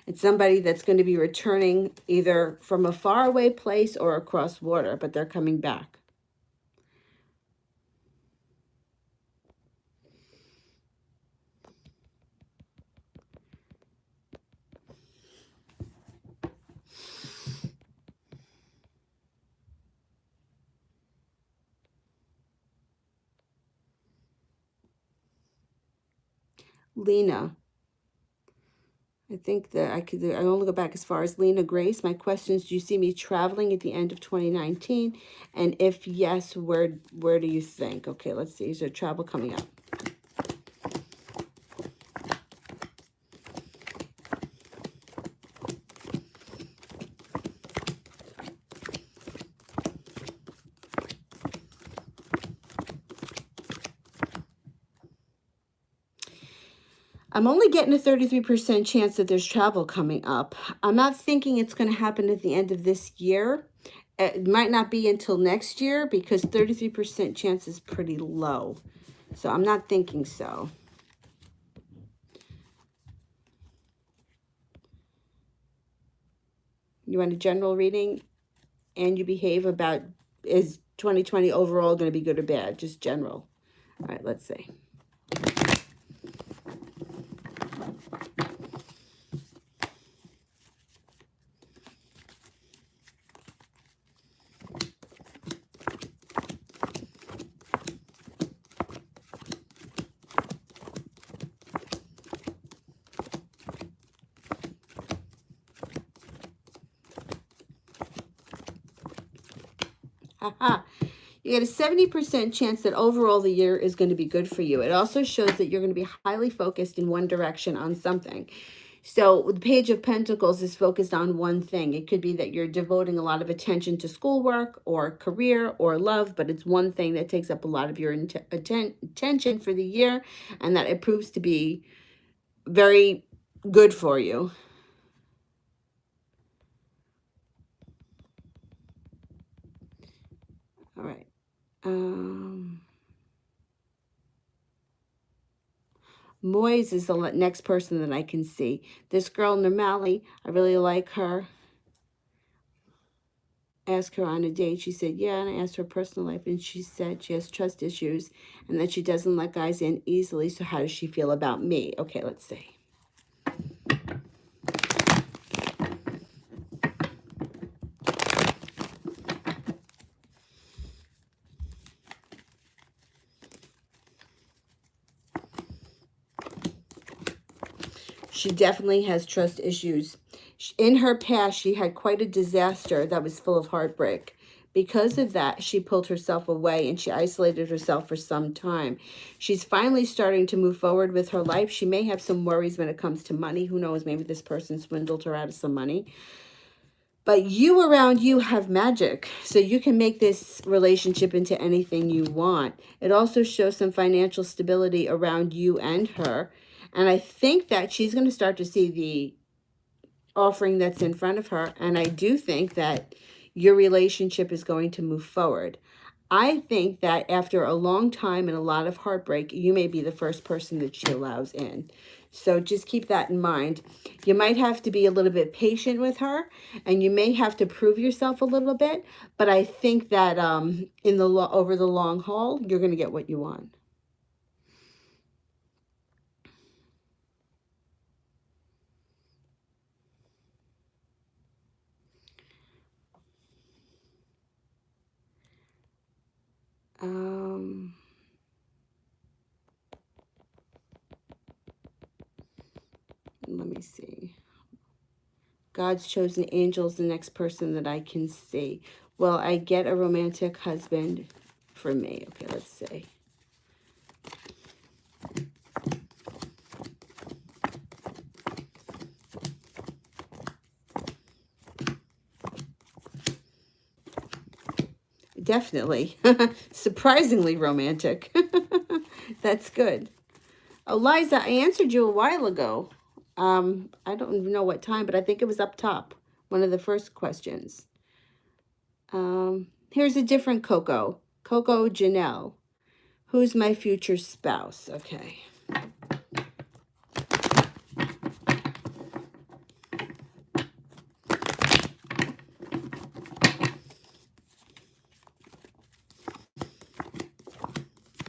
It's somebody that's going to be returning either from a faraway place or across water, but they're coming back. Lena. I think that I only go back as far as Lena Grace. My question is, do you see me traveling at the end of 2019? And if yes, where do you think? Okay, let's see. Is there travel coming up? I'm only getting a 33% chance that there's travel coming up. I'm not thinking it's going to happen at the end of this year. It might not be until next year, because 33% chance is pretty low. So I'm not thinking so. You want a general reading? And you behave about, is 2020 overall going to be good or bad? Just general. All right, let's see. You get a 70% chance that overall the year is going to be good for you. It also shows that you're going to be highly focused in one direction on something. So the Page of Pentacles is focused on one thing. It could be that you're devoting a lot of attention to schoolwork or career or love, but it's one thing that takes up a lot of your attention for the year, and that it proves to be very good for you. All right. Moise is the next person that I can see. This girl, Normali, I really like her. Ask her on a date. She said, yeah, and I asked her personal life, and she said she has trust issues and that she doesn't let guys in easily. So how does she feel about me? Okay, let's see. She definitely has trust issues. In her past, she had quite a disaster that was full of heartbreak. Because of that, she pulled herself away and she isolated herself for some time. She's finally starting to move forward with her life. She may have some worries when it comes to money. Who knows? Maybe this person swindled her out of some money. But you around you have magic. So you can make this relationship into anything you want. It also shows some financial stability around you and her. And I think that she's going to start to see the offering that's in front of her. And I do think that your relationship is going to move forward. I think that after a long time and a lot of heartbreak, you may be the first person that she allows in. So just keep that in mind. You might have to be a little bit patient with her, and you may have to prove yourself a little bit. But I think that in the over the long haul, you're going to get what you want. Let me see. God's chosen angel is the next person that I can see. Well, I get a romantic husband for me. Okay, let's see. Definitely. Surprisingly romantic. That's good. Oh, Liza, I answered you a while ago. I don't even know what time, but I think it was up top. One of the first questions. Here's a different Coco. Coco Janelle. Who's my future spouse? Okay.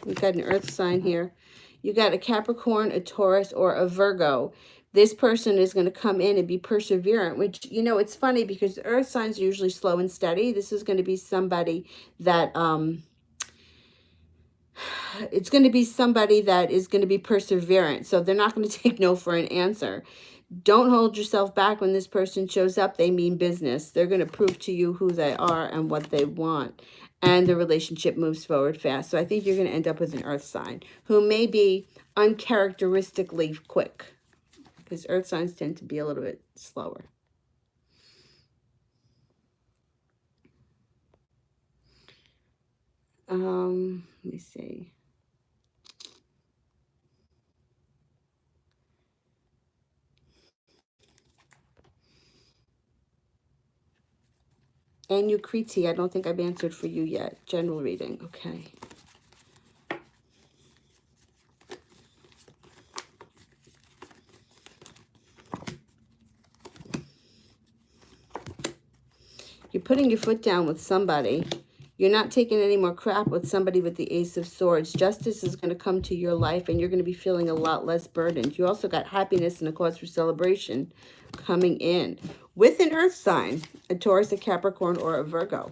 We've got an earth sign here. You got a Capricorn, a Taurus, or a Virgo. This person is going to come in and be perseverant, which, you know, it's funny because earth signs are usually slow and steady. This is going to be somebody that, it's going to be somebody that is going to be perseverant. So they're not going to take no for an answer. Don't hold yourself back when this person shows up. They mean business. They're going to prove to you who they are and what they want. And the relationship moves forward fast. So I think you're going to end up with an earth sign who may be uncharacteristically quick, because earth signs tend to be a little bit slower. Let me see. And Ukriti, I don't think I've answered for you yet. General reading, okay. You're putting your foot down with somebody. You're not taking any more crap with somebody with the Ace of Swords. Justice is going to come to your life, and you're going to be feeling a lot less burdened. You also got happiness and a cause for celebration coming in with an earth sign, a Taurus, a Capricorn, or a Virgo.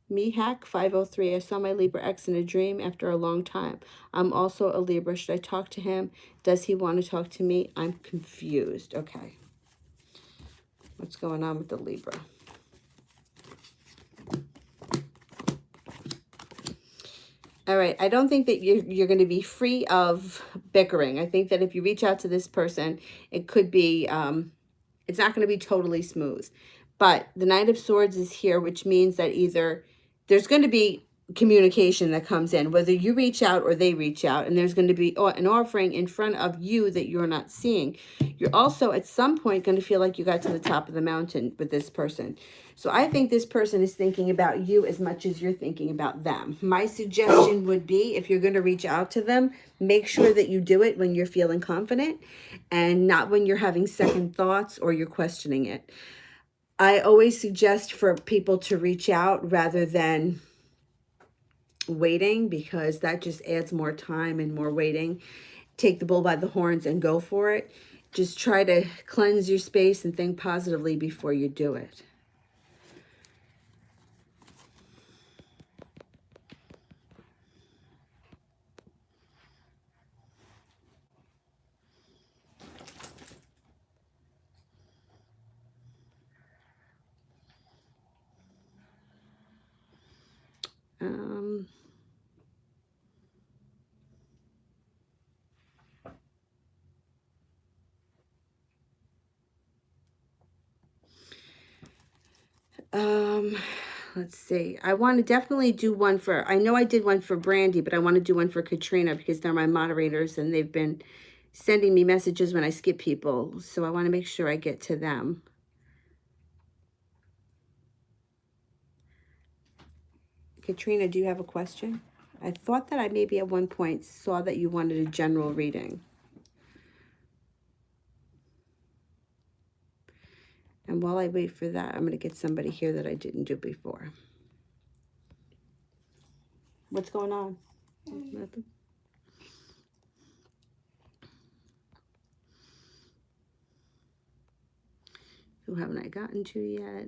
Mihak 503. I saw my Libra X in a dream after a long time. I'm also a Libra. Should I talk to him? Does he want to talk to me? I'm confused. Okay. What's going on with the Libra? All right. I don't think that you're going to be free of bickering. I think that if you reach out to this person, it could be, it's not going to be totally smooth. But the Knight of Swords is here, which means that either there's going to be communication that comes in, whether you reach out or they reach out, and there's going to be an offering in front of you that you're not seeing. You're also at some point going to feel like you got to the top of the mountain with this person. So I think this person is thinking about you as much as you're thinking about them. My suggestion would be, if you're going to reach out to them, make sure that you do it when you're feeling confident and not when you're having second thoughts or you're questioning it. I always suggest for people to reach out rather than waiting, because that just adds more time and more waiting. Take the bull by the horns and go for it. Just try to cleanse your space and think positively before you do it. Um, um, let's see. I want to definitely do one for, I know I did one for Brandy, but I want to do one for Katrina because they're my moderators and they've been sending me messages when I skip people. So I want to make sure I get to them. Katrina, do you have a question? I thought that I maybe at one point saw that you wanted a general reading. And while I wait for that, I'm going to get somebody here that I didn't do before. What's going on? Nothing. Who haven't I gotten to yet?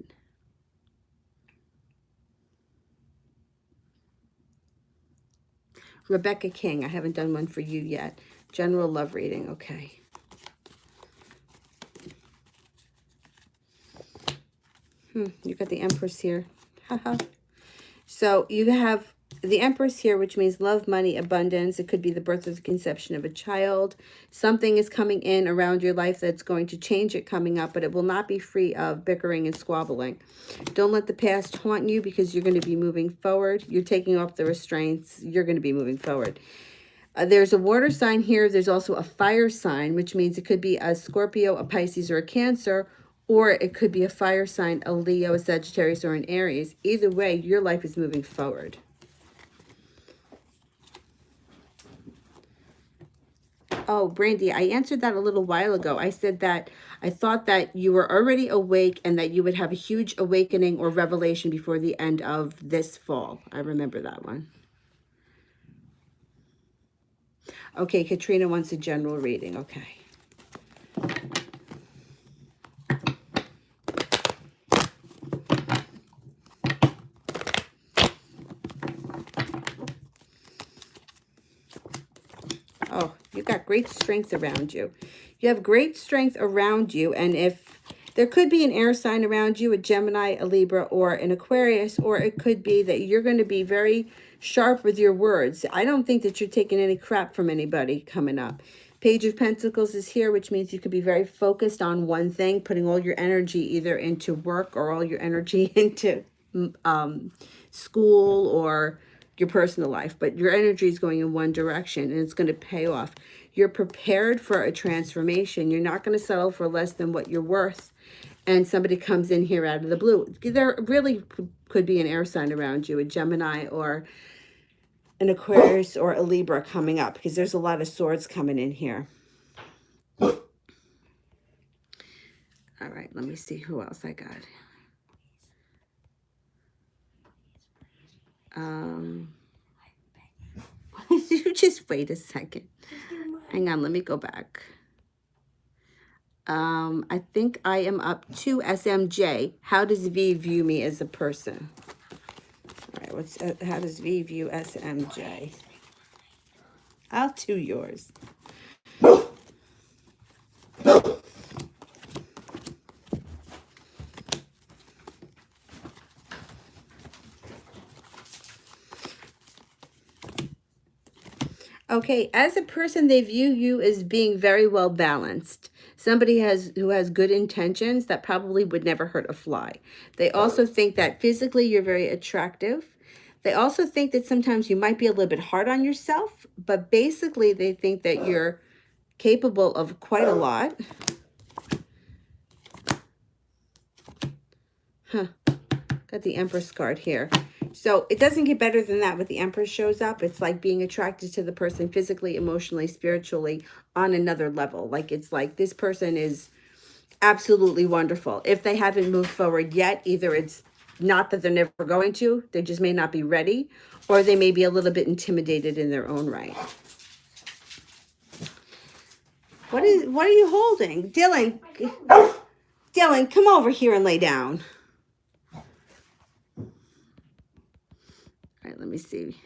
Rebecca King. I haven't done one for you yet. General love reading. Okay. You got the Empress here. Haha. So you have the Empress here, which means love, money, abundance. It could be the birth or the conception of a child. Something is coming in around your life that's going to change it coming up, but it will not be free of bickering and squabbling. Don't let the past haunt you because you're going to be moving forward. You're taking off the restraints. You're going to be moving forward. There's a water sign here. There's also a fire sign, which means it could be a Scorpio, a Pisces, or a Cancer, or it could be a fire sign, a Leo, a Sagittarius, or an Aries. Either way, your life is moving forward. Oh, Brandy, I answered that a little while ago. I said that I thought that you were already awake and that you would have a huge awakening or revelation before the end of this fall. I remember that one. Okay, Katrina wants a general reading. Okay. Oh, you've got great strength around you. You have great strength around you. And if there could be an air sign around you, a Gemini, a Libra, or an Aquarius, or it could be that you're going to be very sharp with your words. I don't think that you're taking any crap from anybody coming up. Page of Pentacles is here, which means you could be very focused on one thing, putting all your energy either into work or all your energy into school or your personal life, but your energy is going in one direction and it's going to pay off. You're prepared for a transformation. You're not going to settle for less than what you're worth. And somebody comes in here out of the blue. There really could be an air sign around you, a Gemini or an Aquarius or a Libra coming up, because there's a lot of swords coming in here. All right, let me see who else I got. You just wait a second. Hang on, let me go back. I think I am up to SMJ. How does V view me as a person? All right, how does V view SMJ? I'll do yours. Okay, as a person, they view you as being very well balanced. Somebody who has good intentions that probably would never hurt a fly. They also think that physically you're very attractive. They also think that sometimes you might be a little bit hard on yourself, but basically they think that you're capable of quite a lot. Got the Empress card here. So it doesn't get better than that. When the Empress shows up, it's like being attracted to the person physically, emotionally, spiritually on another level. Like it's like this person is absolutely wonderful. If they haven't moved forward yet, either it's not that they're never going to, they just may not be ready, or they may be a little bit intimidated in their own right. What are you holding? Dylan, come over here and lay down. All right, let me see.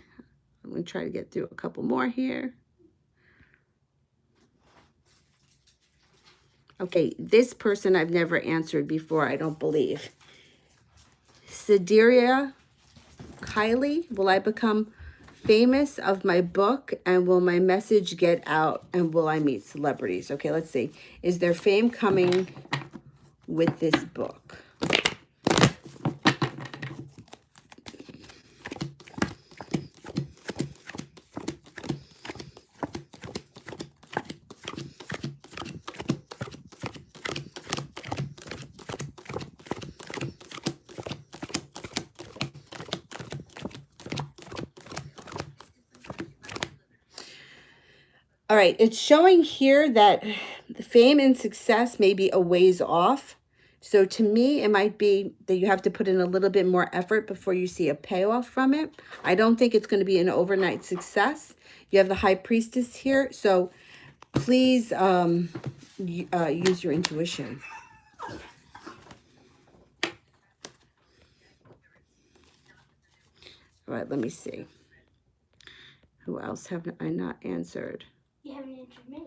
I'm going to try to get through a couple more here. Okay, this person I've never answered before, I don't believe. Sideria highly? Will I become famous of my book? And will my message get out? And will I meet celebrities? Okay, let's see. Is there fame coming with this book? All right, it's showing here that the fame and success may be a ways off. So to me, it might be that you have to put in a little bit more effort before you see a payoff from it. I don't think it's going to be an overnight success. You have the High Priestess here, so please use your intuition. All right, let me see. Who else have I not answered? You haven't answered me.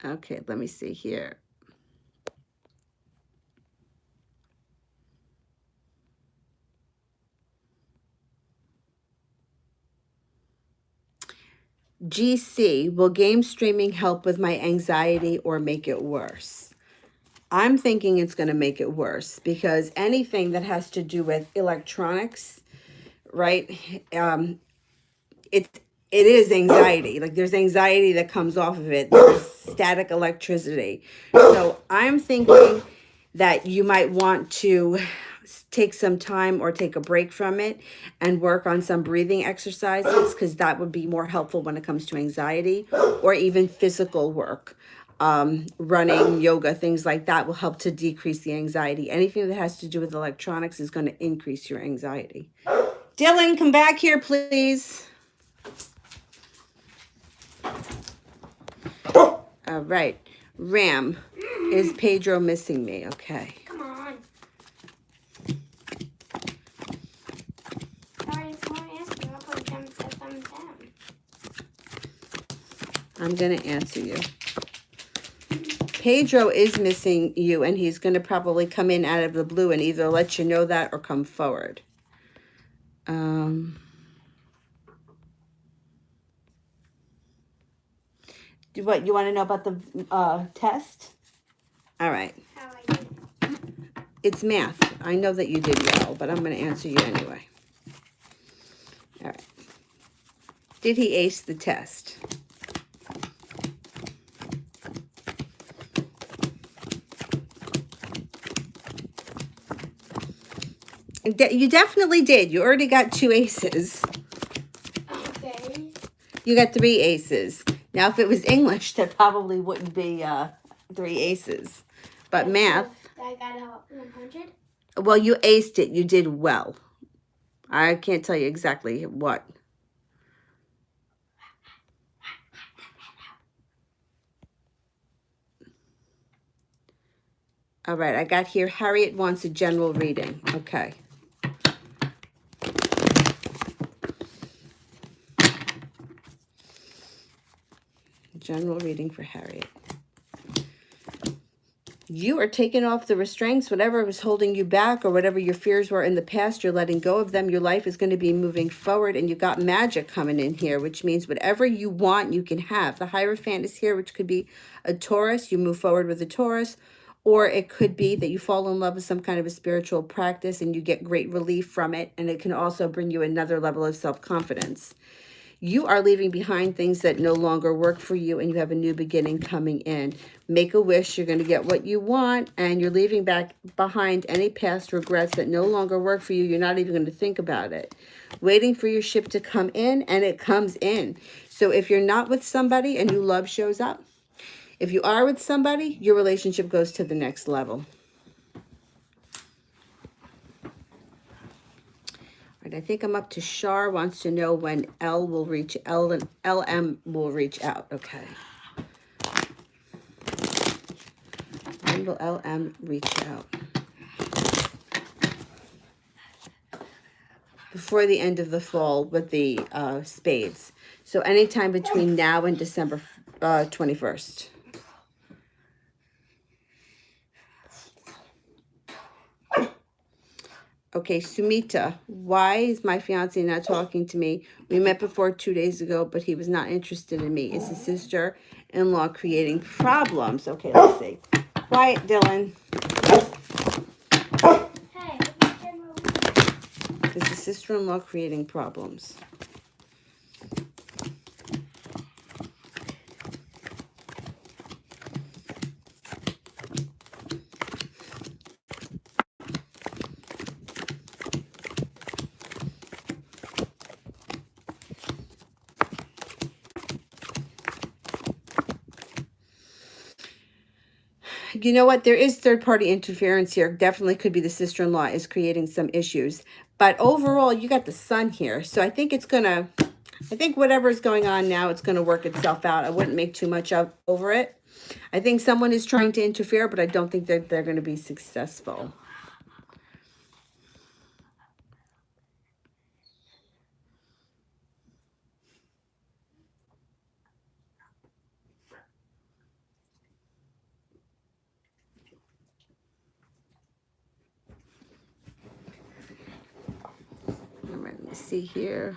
Okay, let me see here. GC, will game streaming help with my anxiety or make it worse? I'm thinking it's going to make it worse because anything that has to do with electronics, right? It is anxiety. Like there's anxiety that comes off of it. There's static electricity. So I'm thinking that you might want to take some time or take a break from it and work on some breathing exercises because that would be more helpful when it comes to anxiety, or even physical work. Running, yoga, things like that will help to decrease the anxiety. Anything that has to do with electronics is going to increase your anxiety. Dylan, come back here, please. All right. Ram, is Pedro missing me? Okay. Come on. Sorry, if you want to ask me, I'll put thumbs down. I'm going to answer you. Pedro is missing you, and he's going to probably come in out of the blue and either let you know that or come forward. What, you want to know about the test? All right. How I did. It's math. I know that you did well, but I'm going to answer you anyway. All right. Did he ace the test? You definitely did. You already got 2 aces. Okay. You got 3 aces. Now, if it was English, that probably wouldn't be 3 aces. But math. I got a 100. Well, you aced it. You did well. I can't tell you exactly what. All right, I got here, Harriet wants a general reading. Okay. General reading for Harriet. You are taking off the restraints, whatever was holding you back or whatever your fears were in the past, you're letting go of them. Your life is going to be moving forward, and you got magic coming in here, which means whatever you want, you can have. The Hierophant is here, which could be a Taurus. You move forward with a Taurus, or it could be that you fall in love with some kind of a spiritual practice and you get great relief from it, and it can also bring you another level of self-confidence. You are leaving behind things that no longer work for you, and you have a new beginning coming in. Make a wish. You're going to get what you want, and you're leaving back behind any past regrets that no longer work for you. You're not even going to think about it. Waiting for your ship to come in, and it comes in. So if you're not with somebody, a new love shows up. If you are with somebody, your relationship goes to the next level. I think I'm up to Shar wants to know when L will reach L and LM will reach out. Okay. When will LM reach out? Before the end of the fall with the spades. So anytime between now and December 21st. Okay, Sumita, why is my fiance not talking to me? We met before 2 days ago, but he was not interested in me. Is his sister-in-law creating problems? Okay, let's see. Quiet, Dylan. Hey, what's my general reading? Is the sister-in-law creating problems? You know what? There is third-party interference here. Definitely could be the sister-in-law is creating some issues. But overall, you got the sun here. So I think I think whatever's going on now, it's gonna work itself out. I wouldn't make too much up over it. I think someone is trying to interfere, but I don't think that they're gonna be successful. All right, let me see here.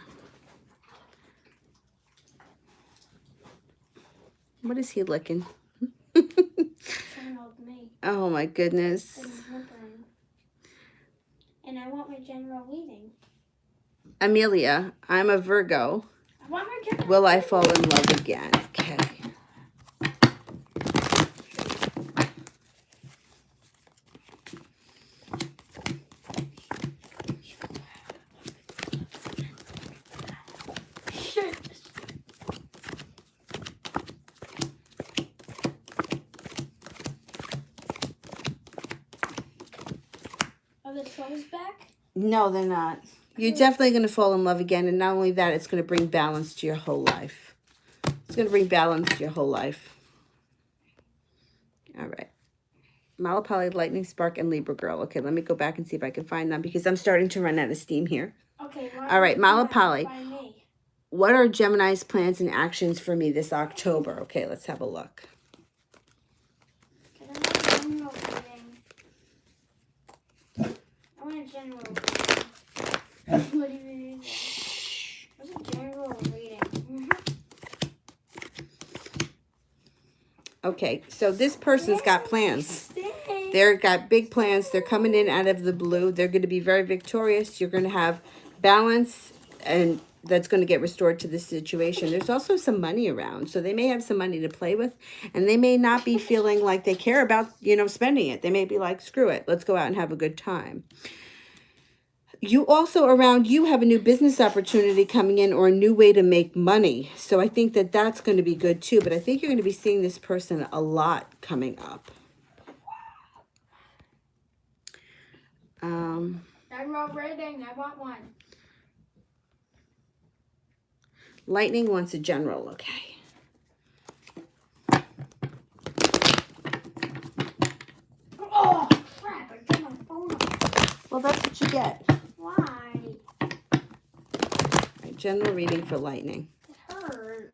What is he licking? General me. Oh my goodness. And whimpering. And I want my general reading. Amelia, I'm a Virgo. I want my general Will I reading. fall in love again? Okay. Shit. Are the trolls back? No, they're not. You're definitely going to fall in love again. And not only that, it's going to bring balance to your whole life. It's going to bring balance to your whole life. All right. Malapali, Lightning Spark, and Libra Girl. Okay, let me go back and see if I can find them because I'm starting to run out of steam here. Okay. All right, Malapali. Find me. What are Gemini's plans and actions for me this October? Okay, let's have a look. Can I have a general reading? I want a general reading. What do you mean? What's a general reading? Okay, so this person's got plans. They've got big plans. They're coming in out of the blue. They're going to be very victorious. You're going to have balance, and that's going to get restored to the situation. There's also some money around, so they may have some money to play with, and they may not be feeling like they care about, spending it. They may be like, screw it, let's go out and have a good time. You also around you have a new business opportunity coming in or a new way to make money. So I think that that's going to be good too. But I think you're going to be seeing this person a lot coming up. General reading. I want one. Lightning wants a general. Okay. Oh, crap. I got my phone off. Well, that's what you get. Why? Right, general reading for lightning. It hurt.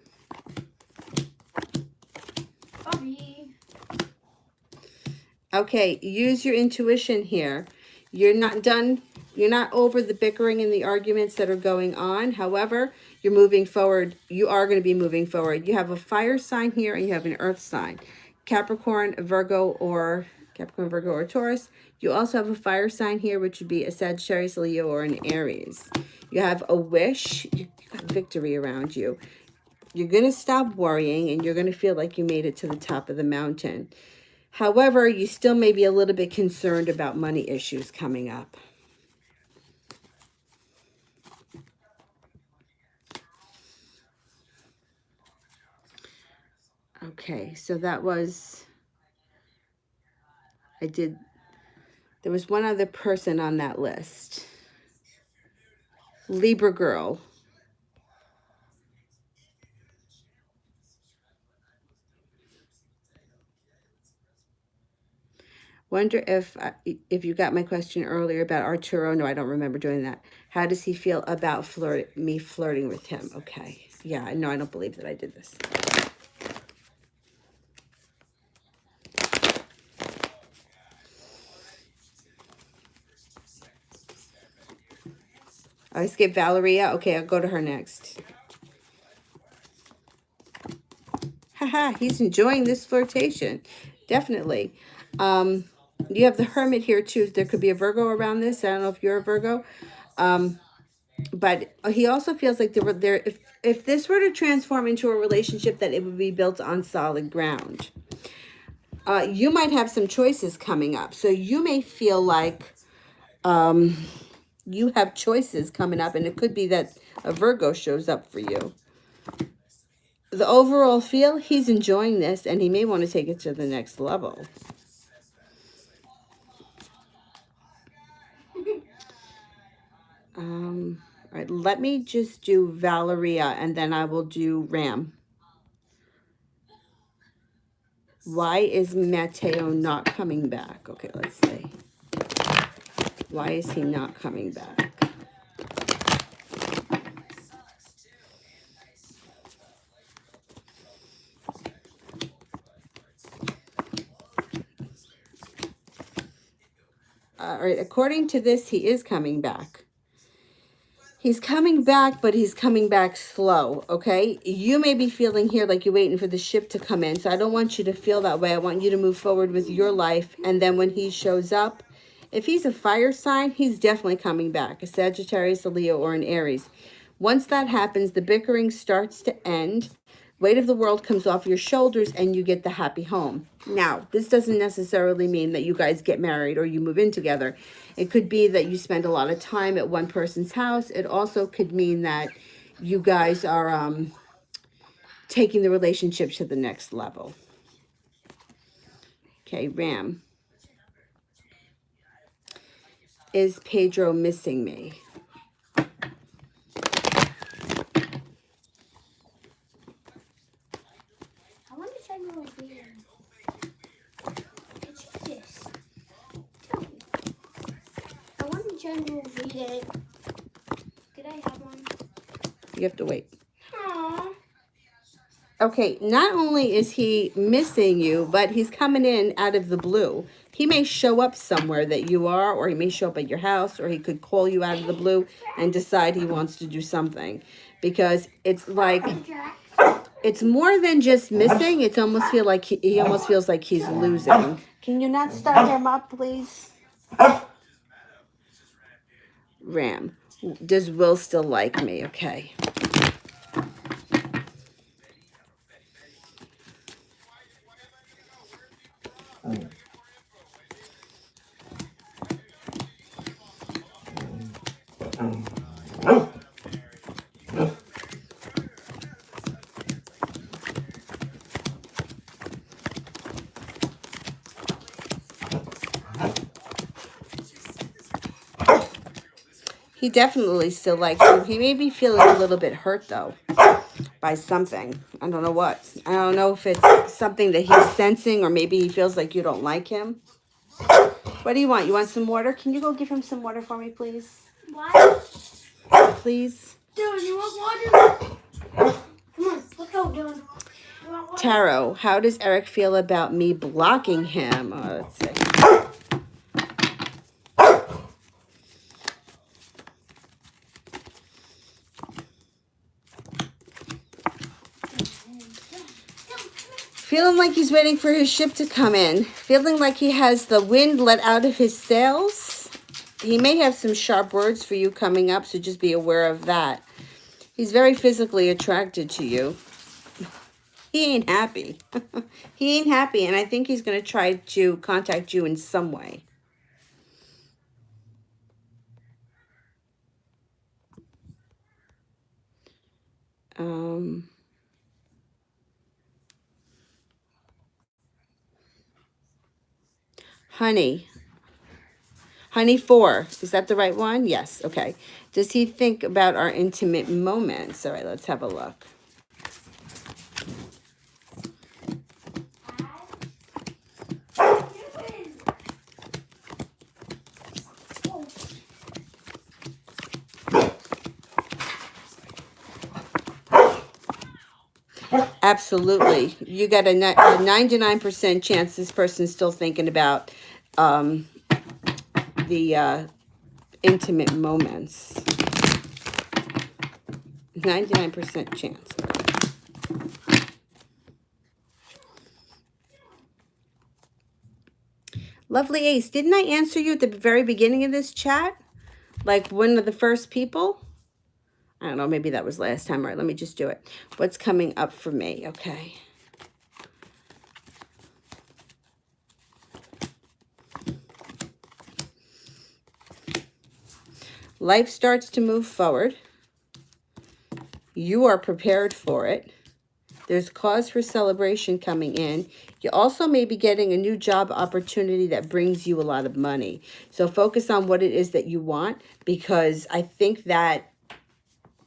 Bobby. Okay, use your intuition here. You're not done. You're not over the bickering and the arguments that are going on. However, you're moving forward. You are going to be moving forward. You have a fire sign here and you have an earth sign. Capricorn, Virgo, or Taurus. You also have a fire sign here, which would be a Sagittarius, Leo, or an Aries. You have a wish. You got victory around you. You're going to stop worrying and you're going to feel like you made it to the top of the mountain. However, you still may be a little bit concerned about money issues coming up. Okay, so that was, there was one other person on that list. Libra Girl. Wonder if you got my question earlier about Arturo. No, I don't remember doing that. How does he feel about me flirting with him? Okay. Yeah, no, I don't believe that I did this. I skipped Valeria. Okay, I'll go to her next. Haha, he's enjoying this flirtation. Definitely. You have the Hermit here too. There could be a Virgo around this. I don't know if you're a Virgo. But he also feels like if this were to transform into a relationship, that it would be built on solid ground. You might have some choices coming up. So you may feel like you have choices coming up, and it could be that a Virgo shows up for you. The overall feel, he's enjoying this, and he may want to take it to the next level. All right, let me just do Valeria, and then I will do Ram. Why is Mateo not coming back? Okay, let's see. Why is he not coming back? All right, according to this, he is coming back. He's coming back, but he's coming back slow, okay? You may be feeling here like you're waiting for the ship to come in, so I don't want you to feel that way. I want you to move forward with your life, and then when he shows up, if he's a fire sign, he's definitely coming back. A Sagittarius, a Leo, or an Aries. Once that happens, the bickering starts to end. Weight of the world comes off your shoulders, and you get the happy home. Now, this doesn't necessarily mean that you guys get married or you move in together. It could be that you spend a lot of time at one person's house. It also could mean that you guys are taking the relationship to the next level. Okay, Ram. Is Pedro missing me? General reading. Did I have one? You have to wait. Aww. Okay, not only is he missing you, but he's coming in out of the blue. He may show up somewhere that you are, or he may show up at your house, or he could call you out of the blue and decide he wants to do something. Because it's like, it's more than just missing. It's almost feel like he almost feels like he's losing. Can you not start him up, please? Ram. Does Will still like me? Okay. He definitely still likes you. He may be feeling a little bit hurt, though, by something. I don't know what. I don't know if it's something that he's sensing, or maybe he feels like you don't like him. What do you want? You want some water? Can you go give him some water for me, please? What? Please? Dylan, you want water? Come on, let's go, Dylan. You want water? Tarot, how does Eric feel about me blocking him? Let's see. Feeling like he's waiting for his ship to come in. Feeling like he has the wind let out of his sails. He may have some sharp words for you coming up, so just be aware of that. He's very physically attracted to you. He ain't happy. He ain't happy, and I think he's going to try to contact you in some way. Honey. Honey 4. Is that the right one? Yes. Okay. Does he think about our intimate moments? All right, let's have a look. Absolutely. You got a 99% chance this person's still thinking about the intimate moments. 99% chance. Lovely Ace, didn't I answer you at the very beginning of this chat? Like one of the first people? I don't know, maybe that was last time. All right, let me just do it. What's coming up for me? Okay. Life starts to move forward. You are prepared for it. There's cause for celebration coming in. You also may be getting a new job opportunity that brings you a lot of money. So focus on what it is that you want, because I think that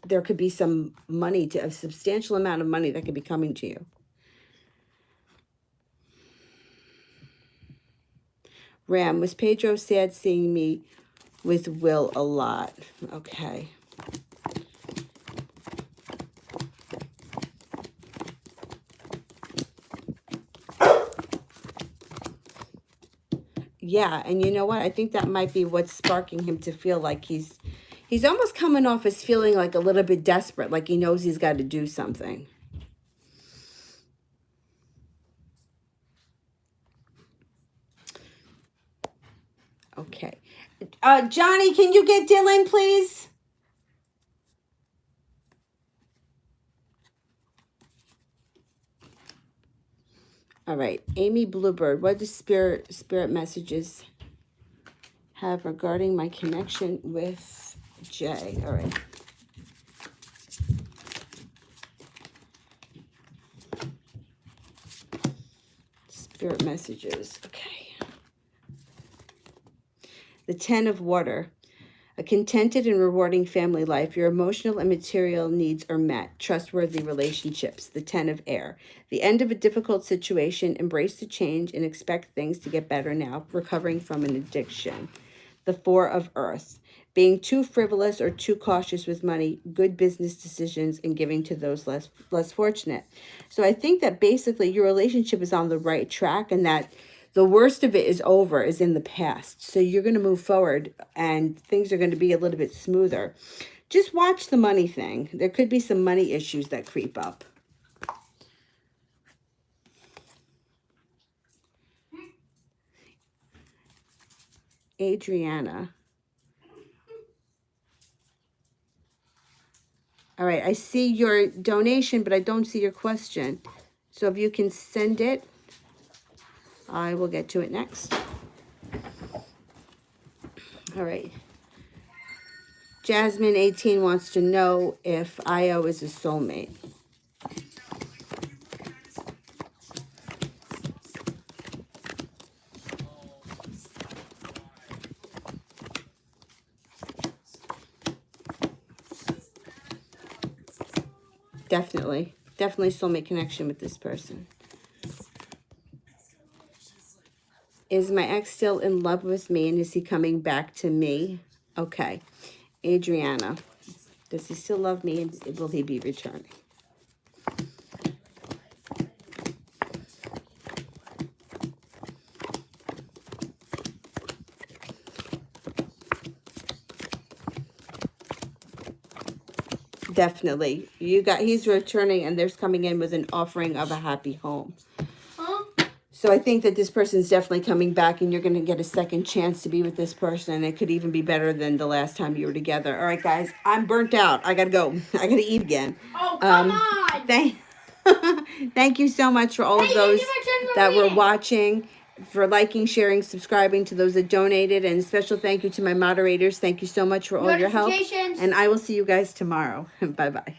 there could be some money, a substantial amount of money that could be coming to you. Ram, was Pedro sad seeing me with Will a lot? Okay. Yeah, and you know what? I think that might be what's sparking him to feel like he's almost coming off as feeling like a little bit desperate, like he knows he's got to do something. Okay. Johnny, can you get Dylan, please? All right. Amy Bluebird, what does spirit messages have regarding my connection with Jay? All right. Spirit messages. Okay. The 10 of Water. A contented and rewarding family life. Your emotional and material needs are met. Trustworthy relationships. The 10 of Air. The end of a difficult situation. Embrace the change and expect things to get better now. Recovering from an addiction. The 4 of Earth. Being too frivolous or too cautious with money. Good business decisions and giving to those less fortunate. So I think that basically your relationship is on the right track, and that the worst of it is over, is in the past. So you're going to move forward and things are going to be a little bit smoother. Just watch the money thing. There could be some money issues that creep up. Adriana. All right, I see your donation, but I don't see your question. So if you can send it, I will get to it next. All right. Jasmine 18 wants to know if Io is a soulmate. Definitely soulmate connection with this person. Is my ex still in love with me, and is he coming back to me? Okay. Adriana, does he still love me, and will he be returning? Definitely. He's returning, and there's coming in with an offering of a happy home. So I think that this person's definitely coming back, and you're going to get a second chance to be with this person. It could even be better than the last time you were together. All right, guys, I'm burnt out. I got to go. I got to eat again. Oh, come on. Thank you so much for all of those that were watching, for liking, sharing, subscribing, to those that donated, and a special thank you to my moderators. Thank you so much for all your help. And I will see you guys tomorrow. Bye-bye.